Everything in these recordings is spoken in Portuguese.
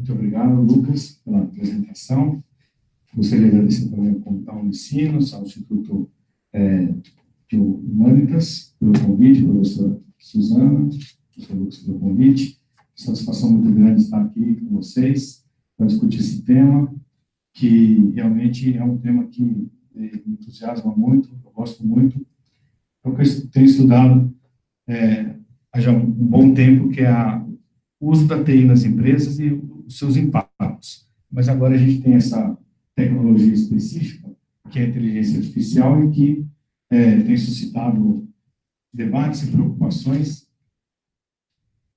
Muito obrigado, Lucas, pela apresentação. Gostaria de agradecer também ao Comitão Unicinos, ao Instituto de Humanitas, pelo convite, professora Suzana, professor Lucas, pelo convite. Satisfação muito grande estar aqui com vocês para discutir esse tema, que realmente é um tema que me entusiasma muito, eu gosto muito. Eu tenho estudado há já um bom tempo, que é o uso da TI nas empresas e os seus impactos. Mas agora a gente tem essa tecnologia específica, que é a inteligência artificial, e que tem suscitado debates e preocupações,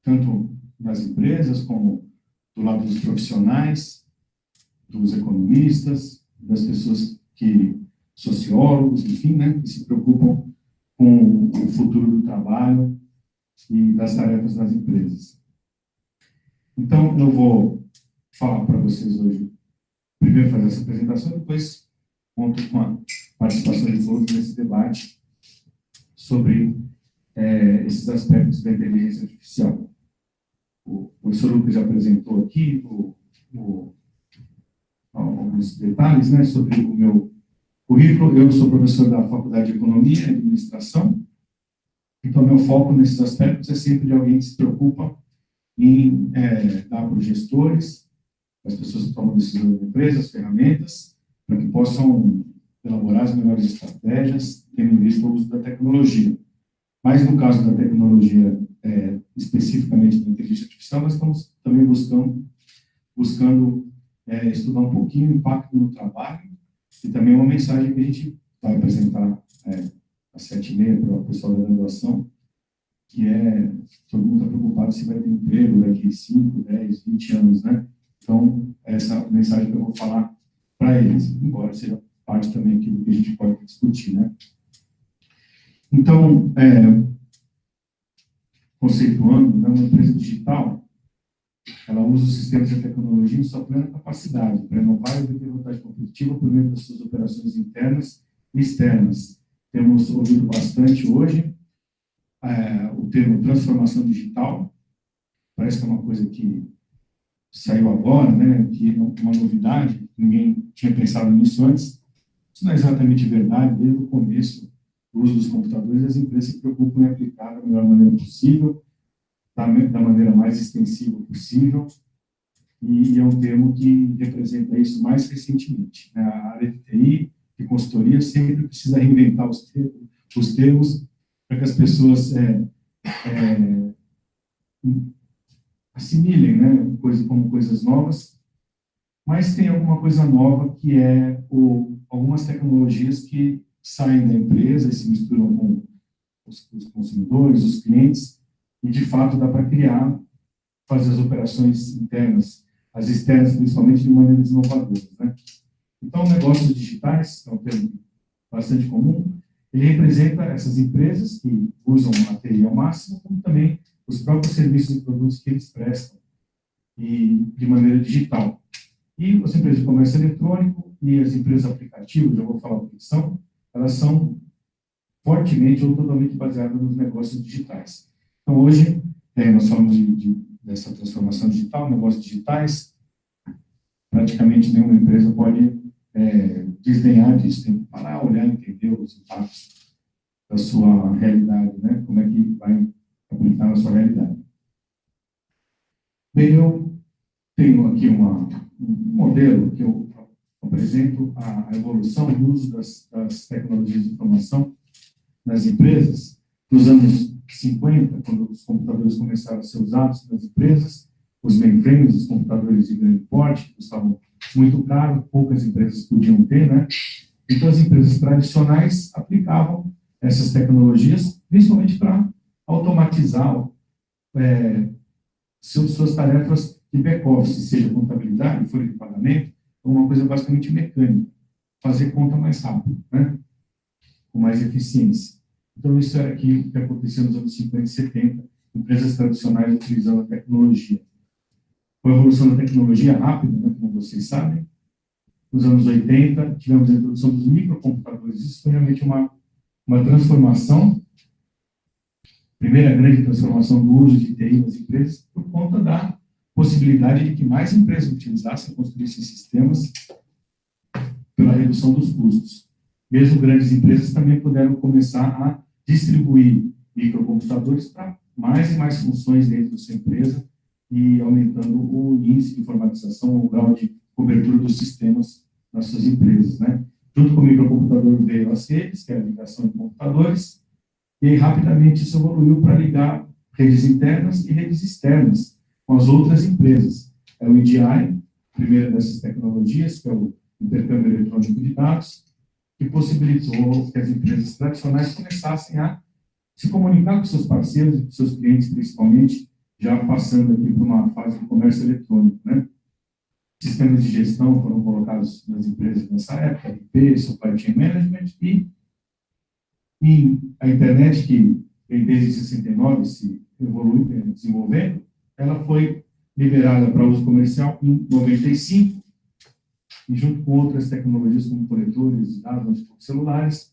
tanto das empresas, como do lado dos profissionais, dos economistas, das pessoas sociólogos, enfim, né, que se preocupam com o futuro do trabalho e das tarefas das empresas. Então, eu vou falar para vocês hoje, primeiro fazer essa apresentação, depois conto com a participação de todos nesse debate sobre esses aspectos da inteligência artificial. O professor Lucas já apresentou aqui alguns detalhes, né, sobre o meu currículo. Eu sou professor da Faculdade de Economia e Administração, então meu foco nesses aspectos é sempre de alguém que se preocupa em dar para os gestores, as pessoas que tomam decisões das empresas, ferramentas, para que possam elaborar as melhores estratégias, tendo em vista o uso da tecnologia. Mas no caso da tecnologia, especificamente da inteligência artificial, nós estamos também buscando estudar um pouquinho o impacto no trabalho, e também uma mensagem que a gente vai apresentar às 7h30 para o pessoal da graduação, que todo mundo está preocupado se vai ter emprego daqui 5, 10, 20 anos, né? Então, essa mensagem que eu vou falar para eles, embora seja parte também aqui do que a gente pode discutir, né? Então, conceituando, né, uma empresa digital, ela usa os sistemas de tecnologia em sua plena capacidade para inovar e obter vantagem competitiva por meio das suas operações internas e externas. Temos ouvido bastante hoje o termo transformação digital, parece que é uma coisa que saiu agora, né, que é uma novidade, ninguém tinha pensado nisso antes. Isso não é exatamente verdade. Desde o começo do uso dos computadores, as empresas se preocupam em aplicar da melhor maneira possível, da maneira mais extensiva possível, e é um termo que representa isso mais recentemente, né? A área de TI, de consultoria, sempre precisa reinventar os termos para que as pessoas assimilem, né, como coisas novas, mas tem alguma coisa nova que é algumas tecnologias que saem da empresa e se misturam com os consumidores, os clientes, e de fato dá para fazer as operações internas, as externas principalmente, de maneiras inovadoras, né? Então, negócios digitais, que é um termo bastante comum, ele representa essas empresas que usam a TI ao máximo, como também os próprios serviços e produtos que eles prestam, e de maneira digital. E as empresas de comércio eletrônico e as empresas aplicativas, já vou falar o que são, elas são fortemente ou totalmente baseadas nos negócios digitais. Então, hoje, nós falamos dessa transformação digital, negócios digitais, praticamente nenhuma empresa pode desdenhar disso, tem que parar, olhar e entender os impactos da sua realidade, né? Como é que vai aplicar na sua realidade. Bem, eu tenho aqui um modelo que eu apresento a evolução do uso das tecnologias de informação nas empresas. Nos anos 50, quando os computadores começaram a ser usados nas empresas, os mainframes, os computadores de grande porte, custavam muito caro, poucas empresas podiam ter, né? Então, as empresas tradicionais aplicavam essas tecnologias, principalmente para automatizar suas tarefas de back-office, seja contabilidade, folha de pagamento, ou uma coisa basicamente mecânica, fazer conta mais rápido, né? Com mais eficiência. Então, isso era aquilo que acontecia nos anos 50 e 70, empresas tradicionais utilizando a tecnologia. Com a evolução da tecnologia rápida, né, como vocês sabem, nos anos 80, tivemos a introdução dos microcomputadores. Isso foi realmente uma transformação, primeira grande transformação do uso de TI nas empresas, por conta da possibilidade de que mais empresas utilizassem, construíssem sistemas pela redução dos custos. Mesmo grandes empresas também puderam começar a distribuir microcomputadores para mais e mais funções dentro da sua empresa e aumentando o índice de informatização, o grau de cobertura dos sistemas nas suas empresas, né? Junto com o microcomputador veio as redes, que é a ligação de computadores, e aí rapidamente isso evoluiu para ligar redes internas e redes externas com as outras empresas. É o EDI, a primeira dessas tecnologias, que é o intercâmbio eletrônico de dados, que possibilitou que as empresas tradicionais começassem a se comunicar com seus parceiros e com seus clientes, principalmente, já passando aqui para uma fase de comércio eletrônico, né? Sistemas de gestão foram colocados nas empresas nessa época, RP, Supply Chain Management, e a internet, que vem desde 69 se evoluiu, desenvolvendo, ela foi liberada para uso comercial em 95, e junto com outras tecnologias como coletores de dados, celulares,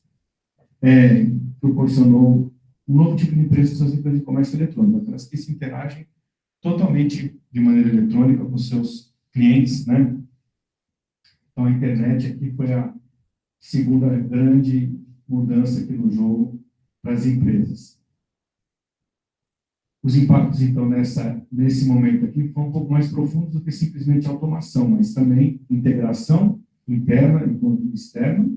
proporcionou um novo tipo de empresa que são as empresas de comércio eletrônico, aquelas que se interagem totalmente de maneira eletrônica com seus clientes, né? Então, a internet aqui foi a segunda grande mudança aqui no jogo para as empresas. Os impactos, então, nesse momento aqui foram um pouco mais profundos do que simplesmente automação, mas também integração interna e externa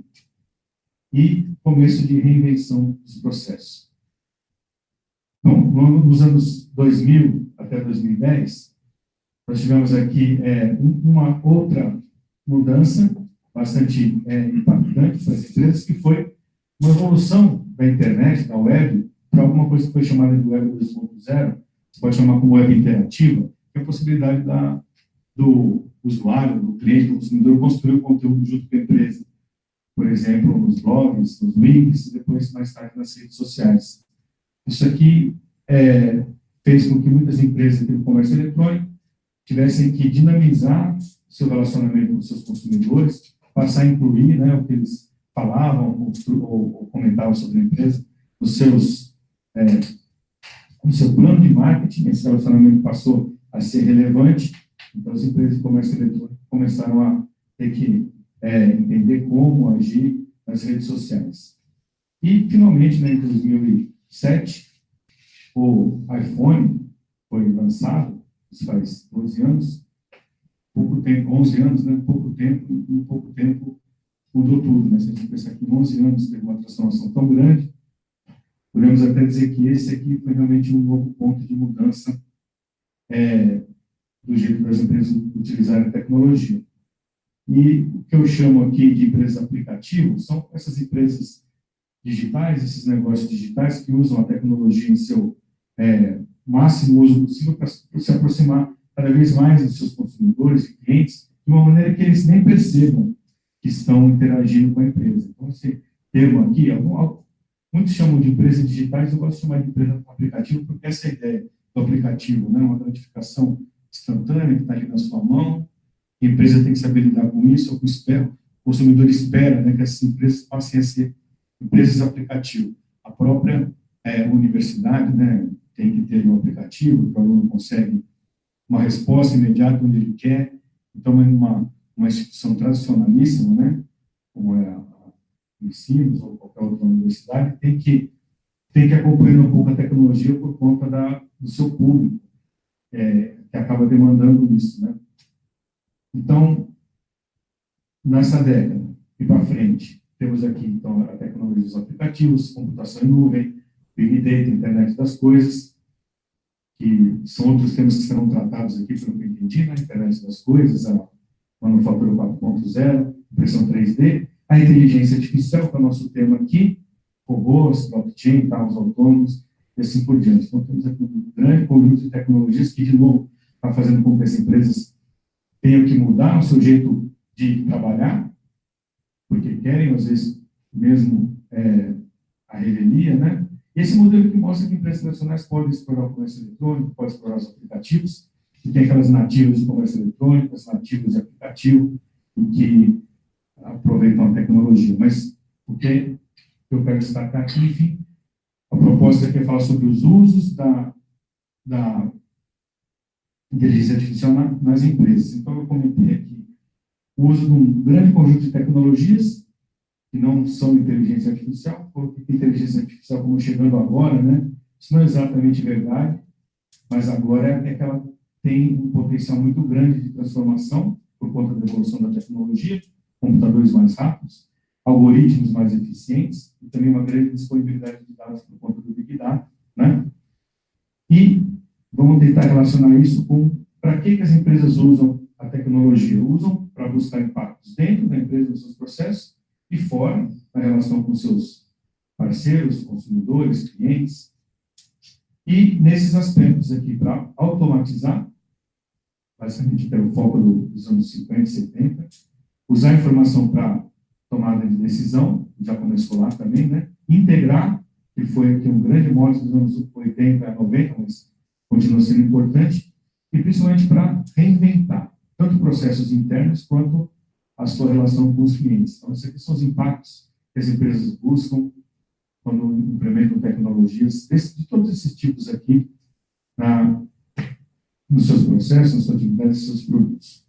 e começo de reinvenção dos processos. Então, nos anos 2000 até 2010, nós tivemos aqui uma outra mudança bastante impactante para as empresas, que foi uma evolução da internet, da web, para alguma coisa que foi chamada de Web 2.0, você pode chamar como web interativa, que é a possibilidade do usuário, do cliente, do consumidor, construir o conteúdo junto com a empresa. Por exemplo, nos blogs, nos wikis, e depois, mais tarde, nas redes sociais. Isso aqui fez com que muitas empresas do comércio eletrônico tivessem que dinamizar seu relacionamento com seus consumidores, passar a incluir, né, o que eles falavam ou comentavam sobre a empresa no seu plano de marketing. Esse relacionamento passou a ser relevante, então as empresas de comércio eletrônico começaram a ter que entender como agir nas redes sociais. E, finalmente, né, em 2007, o iPhone foi lançado, isso faz 12 anos, pouco tempo, 11 anos, né, pouco tempo, em pouco tempo mudou tudo, né? Se a gente pensar que em 11 anos teve uma transformação tão grande, podemos até dizer que esse aqui foi realmente um novo ponto de mudança do jeito das empresas utilizarem a tecnologia. E o que eu chamo aqui de empresas aplicativos são essas empresas digitais, esses negócios digitais que usam a tecnologia em seu máximo uso possível para se aproximar cada vez mais dos seus consumidores e clientes de uma maneira que eles nem percebam que estão interagindo com a empresa. Então, esse termo aqui, muitos chamam de empresas digitais, eu gosto de chamar de empresa aplicativo, porque essa é a ideia do aplicativo, né? Uma gratificação instantânea que está ali na sua mão, a empresa tem que saber lidar com isso, o consumidor espera, né, que essas empresas passem a ser empresas aplicativo. A própria universidade, né, tem que ter um aplicativo, que o aluno consegue uma resposta imediata onde ele quer. Então, uma instituição tradicionalíssima, né, como é a Unicinos ou qualquer outra universidade, tem que acompanhar um pouco a tecnologia por conta do seu público, que acaba demandando isso, né. Então, nessa década e para frente, temos aqui, então, a tecnologia dos aplicativos, computação em nuvem, Big Data, Internet das Coisas, que são outros temas que serão tratados aqui, pelo que eu entendi, né? Internet das Coisas, a manufatura 4.0, impressão 3D, a inteligência artificial, que é o nosso tema aqui, robôs, blockchain, carros autônomos, e assim por diante. Então, temos aqui um grande conjunto de tecnologias que, de novo, está fazendo com que as empresas tenham que mudar o seu jeito de trabalhar, porque querem, às vezes, mesmo a revelia, né? E esse modelo que mostra que empresas nacionais podem explorar o comércio eletrônico, podem explorar os aplicativos, e tem aquelas nativas de comércio eletrônico, as nativas de aplicativo, e que aproveitam a tecnologia. Mas o que eu quero destacar aqui, enfim, a proposta aqui é falar sobre os usos inteligência artificial nas empresas. Então, eu comentei aqui o uso de um grande conjunto de tecnologias que não são inteligência artificial, porque inteligência artificial, como chegando agora, né? Isso não é exatamente verdade, mas agora é que ela tem um potencial muito grande de transformação por conta da evolução da tecnologia, computadores mais rápidos, algoritmos mais eficientes e também uma grande disponibilidade de dados por conta do Big Data, né? E vamos tentar relacionar isso com para que as empresas usam a tecnologia. Usam para buscar impactos dentro da empresa, nos seus processos, e fora, na relação com seus parceiros, consumidores, clientes. E nesses aspectos aqui, para automatizar, basicamente, que era o foco dos anos 50 e 70, usar a informação para tomada de decisão, já começou lá também, né? Integrar, que foi aqui um grande mote dos anos 80 a 90, mas continua sendo importante, e principalmente para reinventar, tanto processos internos quanto a sua relação com os clientes. Então, esses aqui são os impactos que as empresas buscam quando implementam tecnologias de todos esses tipos aqui nos seus processos, nas suas atividades, nos seus produtos.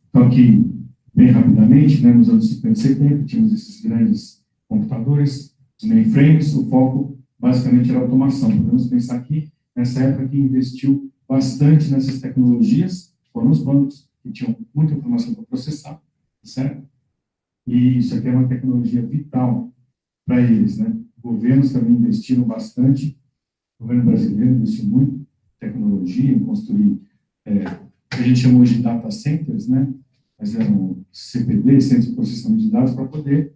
Então, aqui, bem rapidamente, né, nos anos 50 e 70, tínhamos esses grandes computadores, os mainframes, o foco basicamente era a automação. Podemos pensar aqui, nessa época que investiu bastante nessas tecnologias, foram os bancos que tinham muita informação para processar, certo? E isso aqui é uma tecnologia vital para eles, né? Governos também investiram bastante, o governo brasileiro investiu muito em tecnologia, em construir, a gente chama hoje de data centers, né? Mas eram CPD, Centros de Processamento de Dados, para poder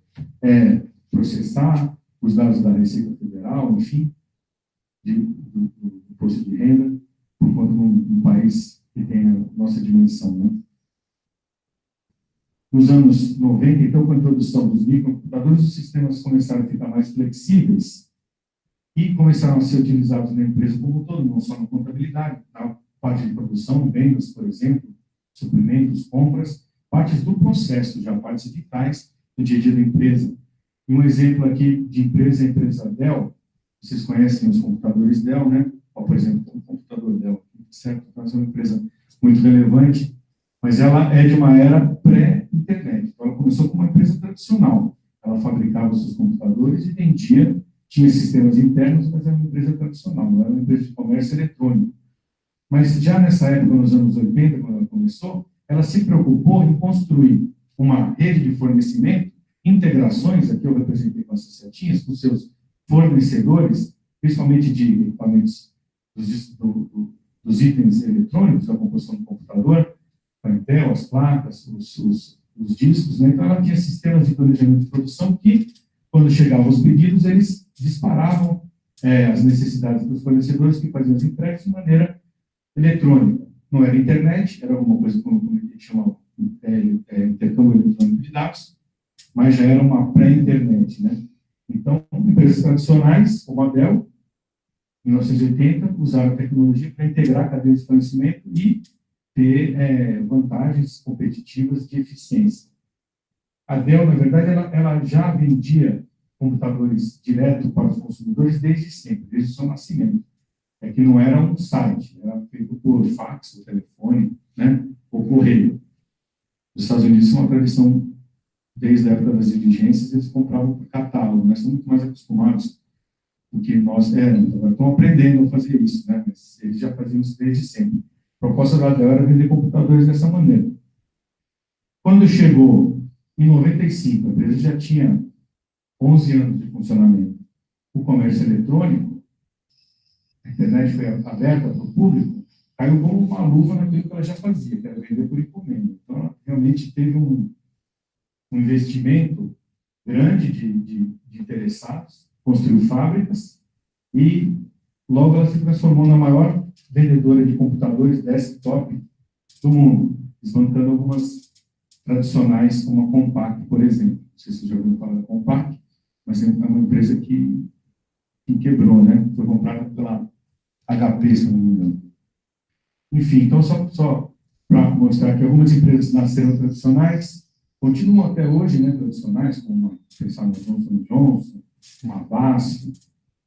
processar os dados da Receita Federal, enfim, do imposto de renda, por conta de um país que tem a nossa dimensão, né? Nos anos 90, então, com a introdução dos microcomputadores, os sistemas começaram a ficar mais flexíveis e começaram a ser utilizados na empresa como um todo, não só na contabilidade, na parte de produção, vendas, por exemplo, suprimentos, compras, partes do processo, já partes vitais do dia a dia da empresa. E um exemplo aqui de empresa é a empresa Dell. Vocês conhecem os computadores Dell, né? Por exemplo, o computador Dell, certo? Então, é uma empresa muito relevante, mas ela é de uma era pré-internet. Então, ela começou como uma empresa tradicional. Ela fabricava os seus computadores e vendia, tinha sistemas internos, mas era uma empresa tradicional, não era uma empresa de comércio eletrônico. Mas já nessa época, nos anos 80, quando ela começou, ela se preocupou em construir uma rede de fornecimento, integrações, aqui eu representei com essas setinhas, com seus fornecedores, principalmente de equipamentos dos itens eletrônicos, da composição do computador, a Intel, as placas, os discos, né? Então ela tinha sistemas de planejamento de produção que, quando chegavam os pedidos, eles disparavam as necessidades dos fornecedores que faziam as entregas de maneira eletrônica. Não era internet, era alguma coisa como a gente chama intercâmbio eletrônico de dados, mas já era uma pré-internet, né? Então, empresas tradicionais, como a Dell, em 1980, usaram a tecnologia para integrar a cadeia de fornecimento e ter vantagens competitivas de eficiência. A Dell, na verdade, ela já vendia computadores direto para os consumidores desde sempre, desde o seu nascimento. É que não era um site, era feito por fax, por telefone, né, ou correio. Os Estados Unidos são uma tradição, desde a época das diligências, eles compravam por catálogo, nós estamos muito mais acostumados com o que nós éramos, agora estão aprendendo a fazer isso, né, mas eles já faziam isso desde sempre. A proposta da Dell era vender computadores dessa maneira. Quando chegou em 95, a empresa já tinha 11 anos de funcionamento. O comércio eletrônico, a internet foi aberta para o público, caiu como uma luva naquilo que ela já fazia, que era vender por encomenda. Então, ela realmente teve um investimento grande de interessados, construiu fábricas e logo ela se transformou na maior vendedora de computadores desktop do mundo, desbancando algumas tradicionais, como a Compaq, por exemplo. Não sei se vocês já ouviram falar da Compaq, mas é uma empresa que quebrou, né? Foi comprada pela HP, se não me engano. Enfim, então, só para mostrar que algumas empresas nasceram tradicionais, continuam até hoje, né, tradicionais, como pensar no Johnson & Johnson, uma Vasco,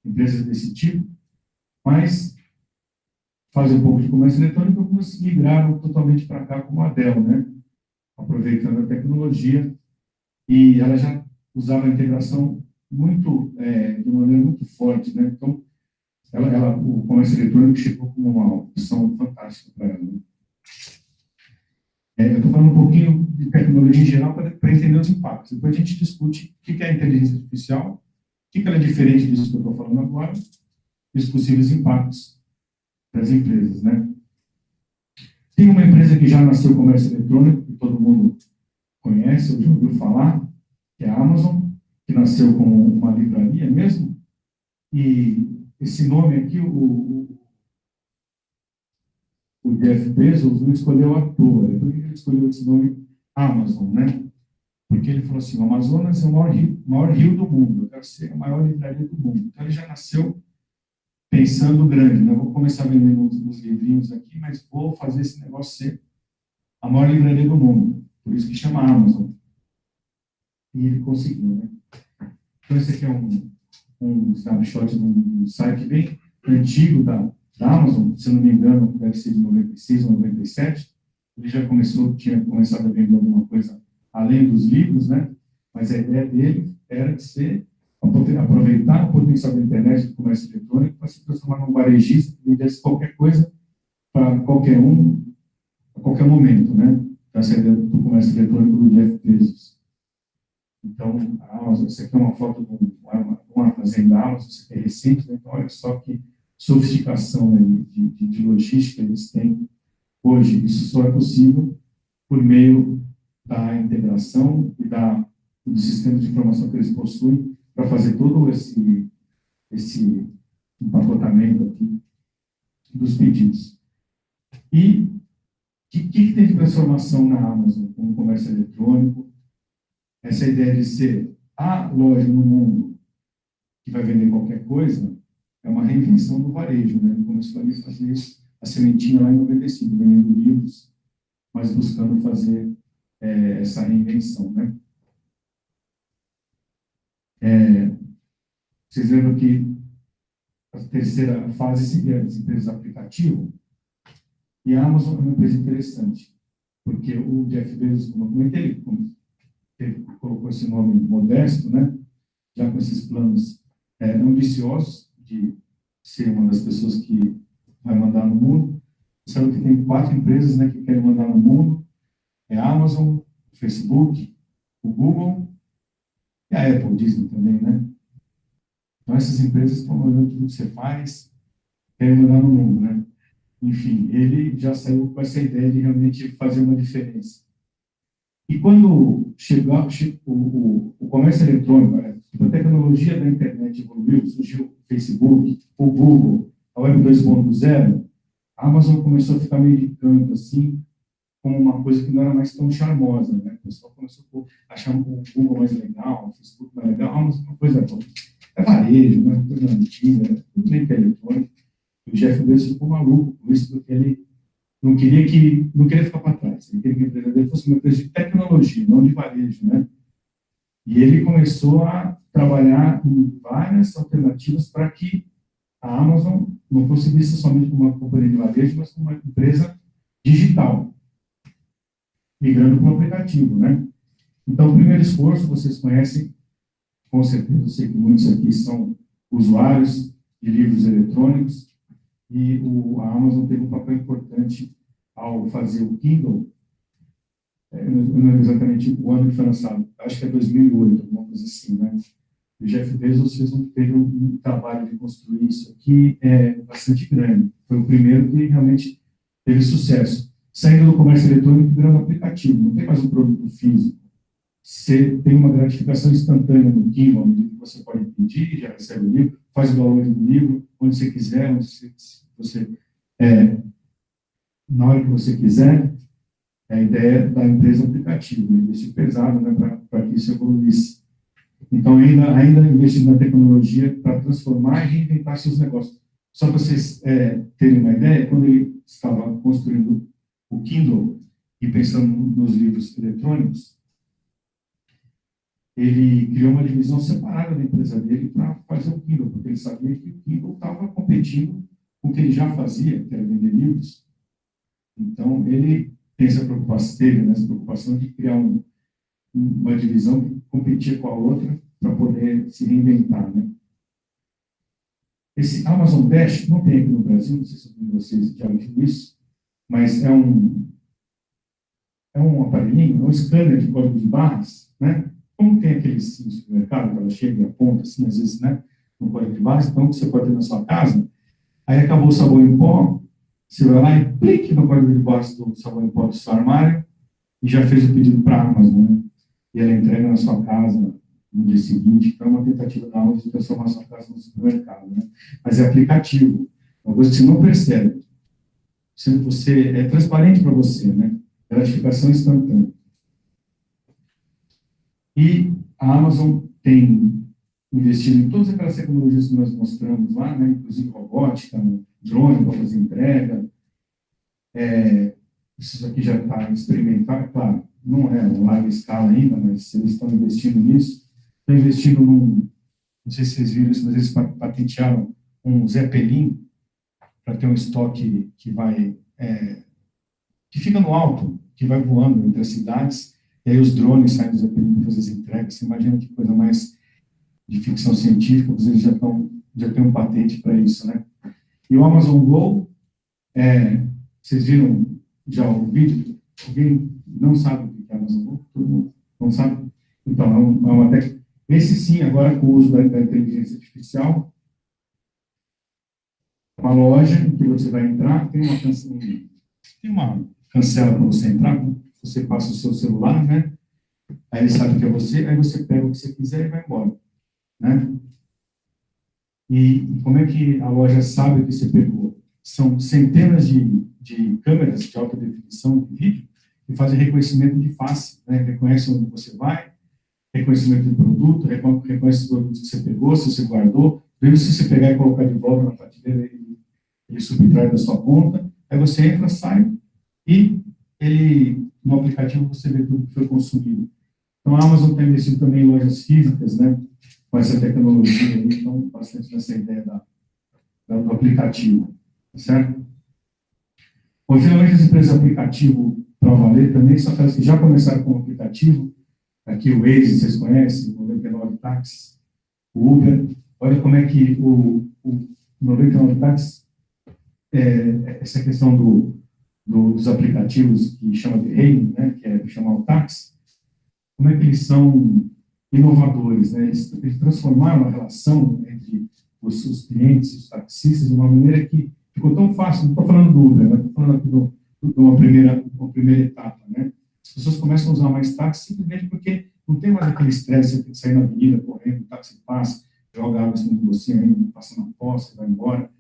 empresas desse tipo, mas fazem um pouco de comércio eletrônico, algumas migraram totalmente para cá, como a Dell, né? Aproveitando a tecnologia, e ela já usava a integração de maneira muito forte, né? Então, o comércio eletrônico chegou como uma opção fantástica para ela, né? Eu estou falando um pouquinho de tecnologia em geral para entender os impactos. Depois a gente discute o que é a inteligência artificial, o que ela é diferente disso que eu estou falando agora, e os possíveis impactos das empresas, né? Tem uma empresa que já nasceu comércio eletrônico, que todo mundo conhece, ou já ouviu falar, que é a Amazon, que nasceu como uma livraria mesmo, e esse nome aqui, o Jeff Bezos não escolheu à toa. Por que ele escolheu esse nome Amazon, né? Porque ele falou assim, o Amazonas é o maior rio do mundo, eu quero ser a maior livraria do mundo. Então, ele já nasceu pensando grande, né? Vou começar vendendo uns livrinhos aqui, mas vou fazer esse negócio ser a maior livraria do mundo. Por isso que chama Amazon. E ele conseguiu, né? Então, esse aqui é um snapshot de um site bem antigo da Amazon, se não me engano, deve ser de 96 ou 97. Ele já tinha começado a vender alguma coisa além dos livros, né? Mas a ideia dele era de aproveitar o potencial da internet do comércio eletrônico para se transformar num varejista que vendesse qualquer coisa para qualquer um, a qualquer momento, né? Essa é a ideia do comércio eletrônico do Jeff Bezos. Então, a Amazon, essa aqui é uma foto de um armazém da Amazon, isso aqui é recente, né? Então olha só que sofisticação de logística eles têm hoje. Isso só é possível por meio da integração e do sistema de informação que eles possuem para fazer todo esse empacotamento aqui dos pedidos. E o que tem de transformação na Amazon com o comércio eletrônico? Essa ideia de ser a loja no mundo que vai vender qualquer coisa é uma reinvenção do varejo, né? Ele começou a fazer isso, a sementinha lá em 95, vendendo livros, mas buscando fazer essa reinvenção, né? Vocês lembram que a terceira fase seria as empresas de aplicativo? E a Amazon é uma empresa interessante, porque o Jeff Bezos, como eu comentei, ele colocou esse nome modesto, né? Já com esses planos ambiciosos de ser uma das pessoas que vai mandar no mundo. Sabe que tem 4 empresas, né, que querem mandar no mundo. É a Amazon, o Facebook, o Google e a Apple, Disney também, né? Então, essas empresas estão olhando tudo que você faz, querem mandar no mundo, né? Enfim, ele já saiu com essa ideia de realmente fazer uma diferença. E quando chegou o comércio eletrônico, a tecnologia da internet evoluiu, surgiu o Facebook, o Google, a Web 2.0, a Amazon começou a ficar meio de canto, assim, como uma coisa que não era mais tão charmosa, né? O pessoal começou a achar o Google mais legal, o Facebook mais legal, a Amazon uma coisa boa. É varejo, né? Uma coisa antiga, tudo bem que é eletrônico. O Jeff Bezos ficou maluco com isso, porque ele não queria ficar para trás. Ele queria que a empresa dele fosse uma empresa de tecnologia, não de varejo, né? E ele começou a trabalhar em várias alternativas para que a Amazon não fosse vista somente como uma companhia de varejo, mas como uma empresa digital, migrando para o aplicativo, né? Então, o primeiro esforço, vocês conhecem, com certeza, eu sei que muitos aqui são usuários de livros eletrônicos, e a Amazon teve um papel importante ao fazer o Kindle. Não lembro exatamente o ano que foi lançado, acho que é 2008, alguma coisa assim, né? O Jeff Bezos teve um trabalho de construir isso aqui bastante grande. Foi o primeiro que realmente teve sucesso. Saindo do comércio eletrônico e virando aplicativo, não tem mais um produto físico. Você tem uma gratificação instantânea no Kindle, onde você pode pedir, já recebe o livro, faz o download do livro, onde você quiser, na hora que você quiser. É a ideia da empresa aplicativo, investir pesado, né, para que isso evoluísse. Então, ainda investindo na tecnologia para transformar e reinventar seus negócios. Só para vocês terem uma ideia, quando ele estava construindo o Kindle e pensando nos livros eletrônicos, ele criou uma divisão separada da empresa dele para fazer o Kindle, porque ele sabia que o Kindle estava competindo o que ele já fazia, que era vender livros. Então, ele tem essa preocupação, teve, né, essa preocupação de criar uma divisão que competia com a outra para poder se reinventar, né? Esse Amazon Dash não tem aqui no Brasil, não sei se vocês já viram isso, mas é um aparelhinho, é um scanner de código de barras, né? Como tem aqueles no supermercado, que ela chega e aponta, assim, às vezes, né, no código de barras, então você pode ter na sua casa, aí acabou o sabão em pó, você vai lá e clique no código de barras do sabão em pó do seu armário e já fez o pedido para a Amazon, né? E ela entrega na sua casa no dia seguinte, então é uma tentativa da Amazon de transformar a sua casa no supermercado, né? Mas é aplicativo, é uma coisa que você não percebe. Você é transparente para você, né? Gratificação instantânea. E a Amazon tem investido em todas aquelas tecnologias que nós mostramos lá, né? Inclusive robótica, drone para fazer entrega. Isso aqui já está experimentado, claro, não é uma larga escala ainda, mas eles estão investindo nisso. Estão investindo não sei se vocês viram isso, mas eles patentearam um Zeppelin para ter um estoque que fica no alto, que vai voando entre as cidades, e aí os drones saem do Zeppelin para fazer as entregas. Você imagina que coisa mais de ficção científica, eles já têm um patente para isso, né? E o Amazon Go, vocês viram já o vídeo? Alguém não sabe o que é Amazon Go? Todo mundo não sabe? Então, é uma técnica. Esse sim, agora com o uso da inteligência artificial, uma loja em que você vai entrar, tem uma cancela para você entrar, você passa o seu celular, né? Aí ele sabe que é você, aí você pega o que você quiser e vai embora, né? E como é que a loja sabe que você pegou? São centenas de câmeras de alta definição de vídeo que fazem reconhecimento de face, né? Reconhece onde você vai, reconhecimento de produto, reconhece os produtos que você pegou, se você guardou, mesmo se você pegar e colocar de volta na prateleira, ele subtrai da sua conta, aí você entra, sai, e no aplicativo você vê tudo que foi consumido. Então, a Amazon tem investido também em lojas físicas, né, com essa tecnologia, então, bastante nessa ideia do aplicativo, tá certo? Bom, finalmente, as empresas de aplicativo para valer também são aquelas que já começaram com o aplicativo. Aqui o Waze, vocês conhecem, o 99 Táxis, o Uber. Olha como é que o 99 Táxis, essa questão dos aplicativos que chama de hailing, né, que é chamar o táxi, como é que eles são inovadores, né? Eles transformaram a relação entre os clientes e os taxistas de uma maneira que ficou tão fácil. Não estou falando do Uber, né? Estou falando aqui de uma primeira etapa, né? As pessoas começam a usar mais táxi simplesmente porque não tem mais aquele estresse, você tem que sair na avenida correndo, o táxi passa, joga água em cima de você, ainda passa na poça, vai embora.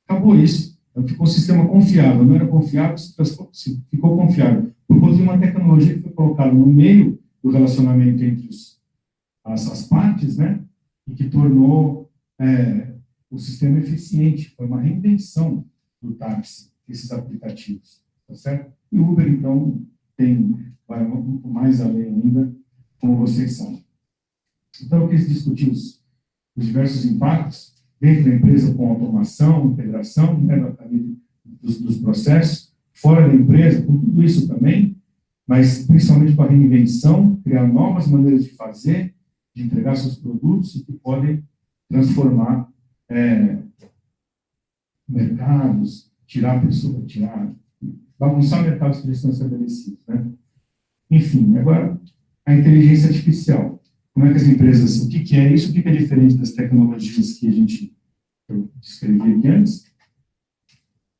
Acabou isso. Ficou um sistema confiável. Não era confiável, ficou confiável. Por conta de uma tecnologia que foi colocada no meio do relacionamento entre as partes, né? E que tornou o sistema eficiente. Foi uma reinvenção do táxi, esses aplicativos. Tá certo? E o Uber, então, vai mais além ainda, como vocês sabem. Então, eu quis discutir os diversos impactos dentro da empresa com automação, integração, né, dos processos, fora da empresa, com tudo isso também, mas principalmente com a reinvenção, criar novas maneiras de fazer, de entregar seus produtos e que podem transformar mercados, bagunçar mercados que já estão estabelecidos, né? Enfim, agora, a inteligência artificial. Como é que as empresas, o que é isso, o que é diferente das tecnologias que eu descrevi aqui antes,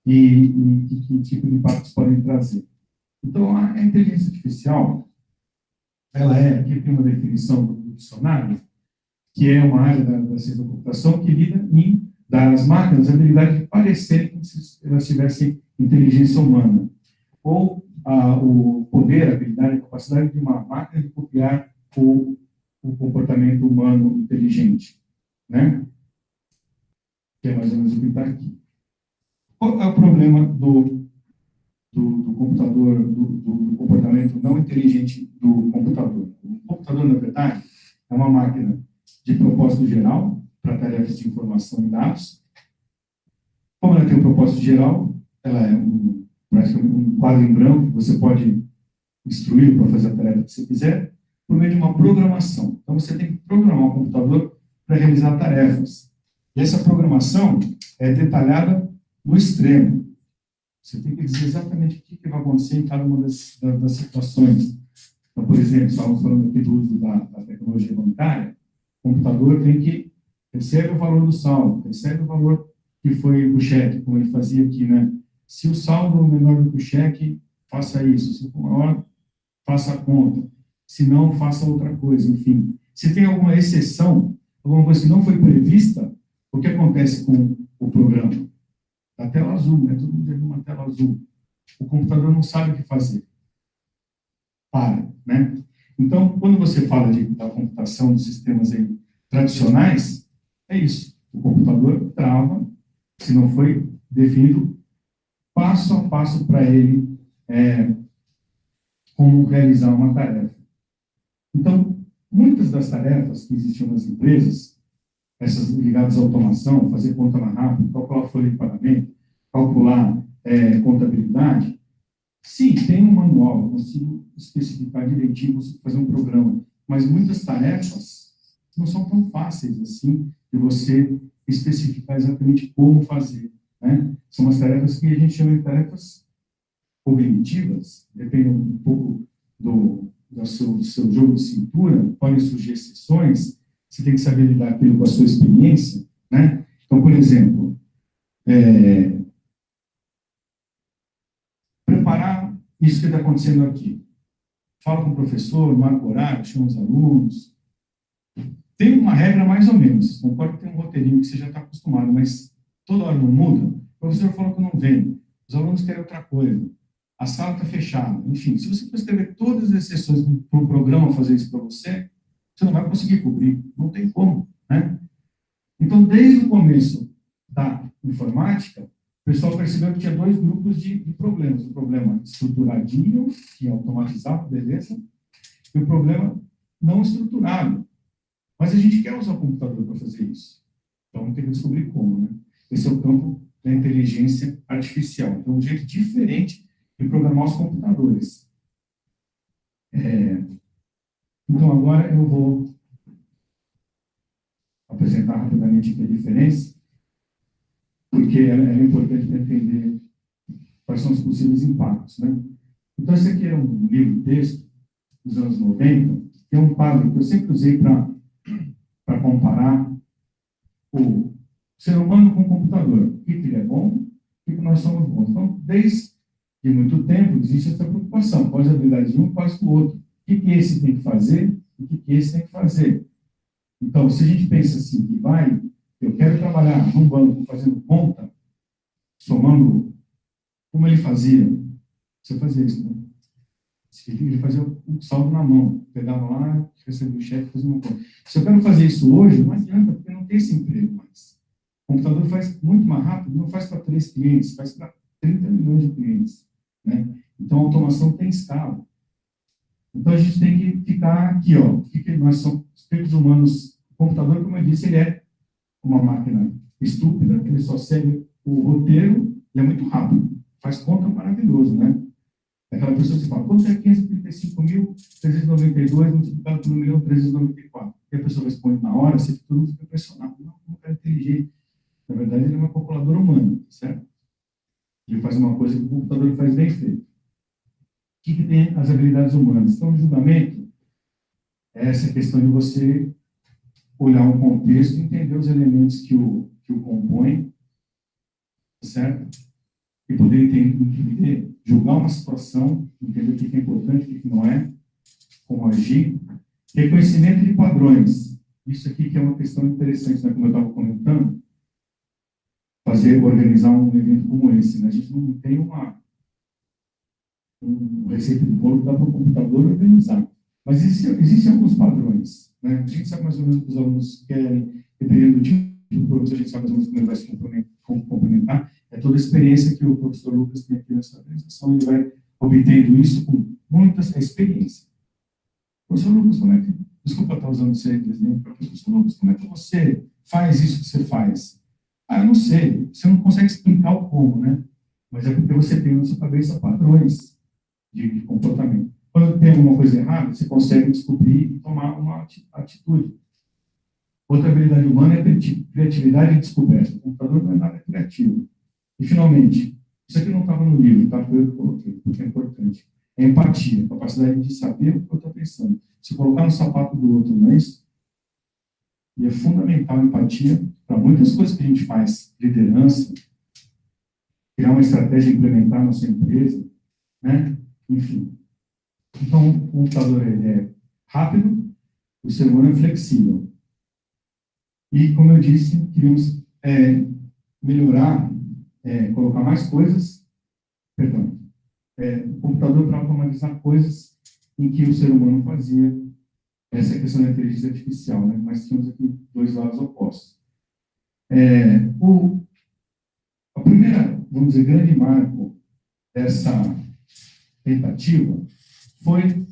e que tipo de impactos podem trazer. Então, a inteligência artificial, aqui tem uma definição do dicionário, que é uma área da ciência da computação que lida em dar às máquinas a habilidade de parecerem como se elas tivessem inteligência humana, ou o poder, a habilidade, a capacidade de uma máquina de copiar o comportamento humano inteligente, né? Que é mais ou menos o que está aqui. Qual é o problema do computador, do comportamento não inteligente do computador? O computador, na verdade, é uma máquina de propósito geral para tarefas de informação e dados, Como ela tem um propósito geral, ela é praticamente um quadro em branco que você pode instruir para fazer a tarefa que você quiser, por meio de uma programação. Então, você tem que programar o computador para realizar tarefas. E essa programação é detalhada no extremo. Você tem que dizer exatamente o que vai acontecer em cada uma das situações. Então, por exemplo, estávamos falando aqui do uso da tecnologia bancária, o computador tem que receber o valor do saldo, recebe o valor que foi o cheque, como ele fazia aqui, né? Se o saldo é menor do que o cheque, faça isso. Se for maior, faça a conta. Se não, faça outra coisa. Enfim, se tem alguma exceção, alguma coisa que não foi prevista, o que acontece com o programa? A tela azul, né? Todo mundo tem uma tela azul. O computador não sabe o que fazer. Para, né? Então, quando você fala da computação dos sistemas aí tradicionais, é isso. O computador trava, se não foi definido passo a passo para ele como realizar uma tarefa. Então, muitas das tarefas que existiam nas empresas, essas ligadas à automação, fazer conta mais rápido, calcular folha de pagamento, calcular contabilidade, sim, tem um manual, eu consigo especificar direitinho, consigo fazer um programa, mas muitas tarefas não são tão fáceis assim de você especificar exatamente como fazer, né? São as tarefas que a gente chama de tarefas cognitivas, depende um pouco do seu jogo de cintura, podem surgir exceções, você tem que saber lidar aquilo com a sua experiência, né? Então, por exemplo, preparar isso que está acontecendo aqui. Fala com o professor, marca o horário, chama os alunos. Tem uma regra mais ou menos, não pode ter um roteirinho que você já está acostumado, mas toda hora não muda. O professor falou que não vem, os alunos querem outra coisa, a sala está fechada. Enfim, se você for escrever todas as exceções para o programa fazer isso para você, você não vai conseguir cobrir, não tem como, né? Então, desde o começo da informática, o pessoal percebeu que tinha dois grupos de problemas. O problema estruturadinho, que é automatizado, beleza, e o problema não estruturado. Mas a gente quer usar o computador para fazer isso. Então, tem que descobrir como, né? Esse é o campo da inteligência artificial. Então, um jeito diferente de programar os computadores. Então, agora eu vou apresentar rapidamente aqui a diferença, porque ela é importante para entender quais são os possíveis impactos, né? Então, esse aqui é um livro-texto dos anos 90, que é um quadro que eu sempre usei para comparar o ser humano com o computador. O que ele é bom, o que nós somos bons. Então, desde muito tempo, existe essa preocupação. Quais as habilidades de um, quais do outro. O que esse tem que fazer e o que esse tem que fazer. Então, se a gente pensa assim, que eu quero trabalhar num banco fazendo conta, somando como ele fazia. Você fazia isso, né? Ele fazia um saldo na mão, pegava lá, recebia o cheque, fazia uma conta. Se eu quero fazer isso hoje, não adianta, porque não tem esse emprego mais. O computador faz muito mais rápido, não faz para 3 clientes, faz para 30 milhões de clientes, né? Então, a automação tem escala. Então, a gente tem que ficar aqui, ó. O que nós somos, seres humanos, o computador, como eu disse, ele é uma máquina estúpida, ele só segue o roteiro, e é muito rápido. Faz conta maravilhoso, né? Aquela pessoa que fala, quanto é 535.392 multiplicado por 1.394? E a pessoa responde na hora, você todo mundo fica impressionado. Não é inteligente. Na verdade, ele é uma calculadora humana, certo? Ele faz uma coisa que o computador faz bem feito. O que tem as habilidades humanas? Então, o julgamento é essa questão de você olhar um contexto e entender os elementos que o compõem, certo? E poder entender, julgar uma situação, entender o que é importante, o que não é, como agir. Reconhecimento de padrões. Isso aqui que é uma questão interessante, né? Como eu estava comentando, organizar um evento como esse, né? A gente não tem uma receita de bolo que dá para o computador organizar. Mas existem alguns padrões, né? A gente sabe mais ou menos o que os alunos querem, dependendo do tipo de professor, a gente sabe mais ou menos como ele vai se complementar. É toda a experiência que o professor Lucas tem aqui nessa organização, ele vai obtendo isso com muita experiência. Professor Lucas, como é que... Desculpa estar usando você de exemplo. Professor Lucas, como é que você faz isso que você faz? Ah, eu não sei. Você não consegue explicar o como, né? Mas é porque você tem na sua cabeça padrões de comportamento. Quando tem alguma coisa errada, você consegue descobrir e tomar uma atitude. Outra habilidade humana é a criatividade e descoberta. O computador não é nada criativo. E, finalmente, isso aqui não estava no livro, tá? Foi eu que coloquei, porque é importante. É empatia, a capacidade de saber o que eu estou pensando. Se colocar no sapato do outro, não é isso? E é fundamental a empatia para muitas coisas que a gente faz. Liderança, criar uma estratégia e implementar na sua empresa, né? Enfim. Então, o computador ele é rápido, o ser humano é flexível. E, como eu disse, queríamos melhorar, colocar mais coisas, perdão, o computador para automatizar coisas em que o ser humano fazia essa questão da inteligência artificial, né? Mas tínhamos aqui dois lados opostos. A primeira, vamos dizer, grande marco dessa tentativa foi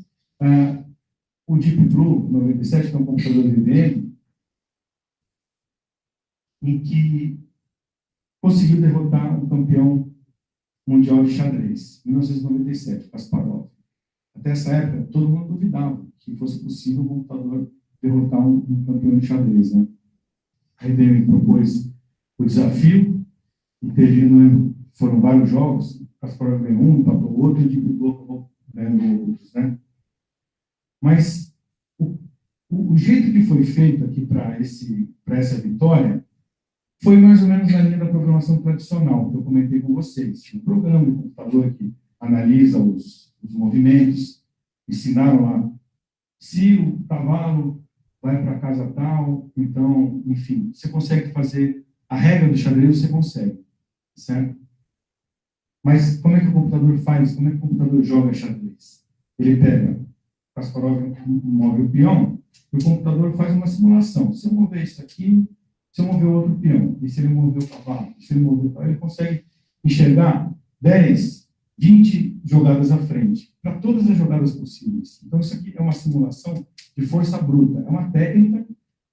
o Deep Blue 97, que é um computador de IBM, em que conseguiu derrotar um campeão mundial de xadrez, em 1997, Kasparov. Até essa época, todo mundo duvidava que fosse possível um computador derrotar um campeão de xadrez, né? A IBM propôs o desafio, e teve, foram vários jogos, Kasparov ganhou um, empatou o outro, e o Deep Blue acabou ganhando outros, né? Mas o jeito que foi feito aqui para essa vitória foi mais ou menos na linha da programação tradicional, que eu comentei com vocês. Tinha um programa de computador que analisa os movimentos, ensinaram lá, se o cavalo vai para casa tal, então, enfim, você consegue fazer a regra do xadrez, você consegue, certo? Mas como é que o computador faz? Como é que o computador joga xadrez? Ele pega, Kasparov move o peão, e o computador faz uma simulação. Se eu mover isso aqui, se eu mover outro peão, e se ele mover o cavalo, se ele mover o cavalo, ele consegue enxergar 10, 20 jogadas à frente, para todas as jogadas possíveis. Então, isso aqui é uma simulação de força bruta. É uma técnica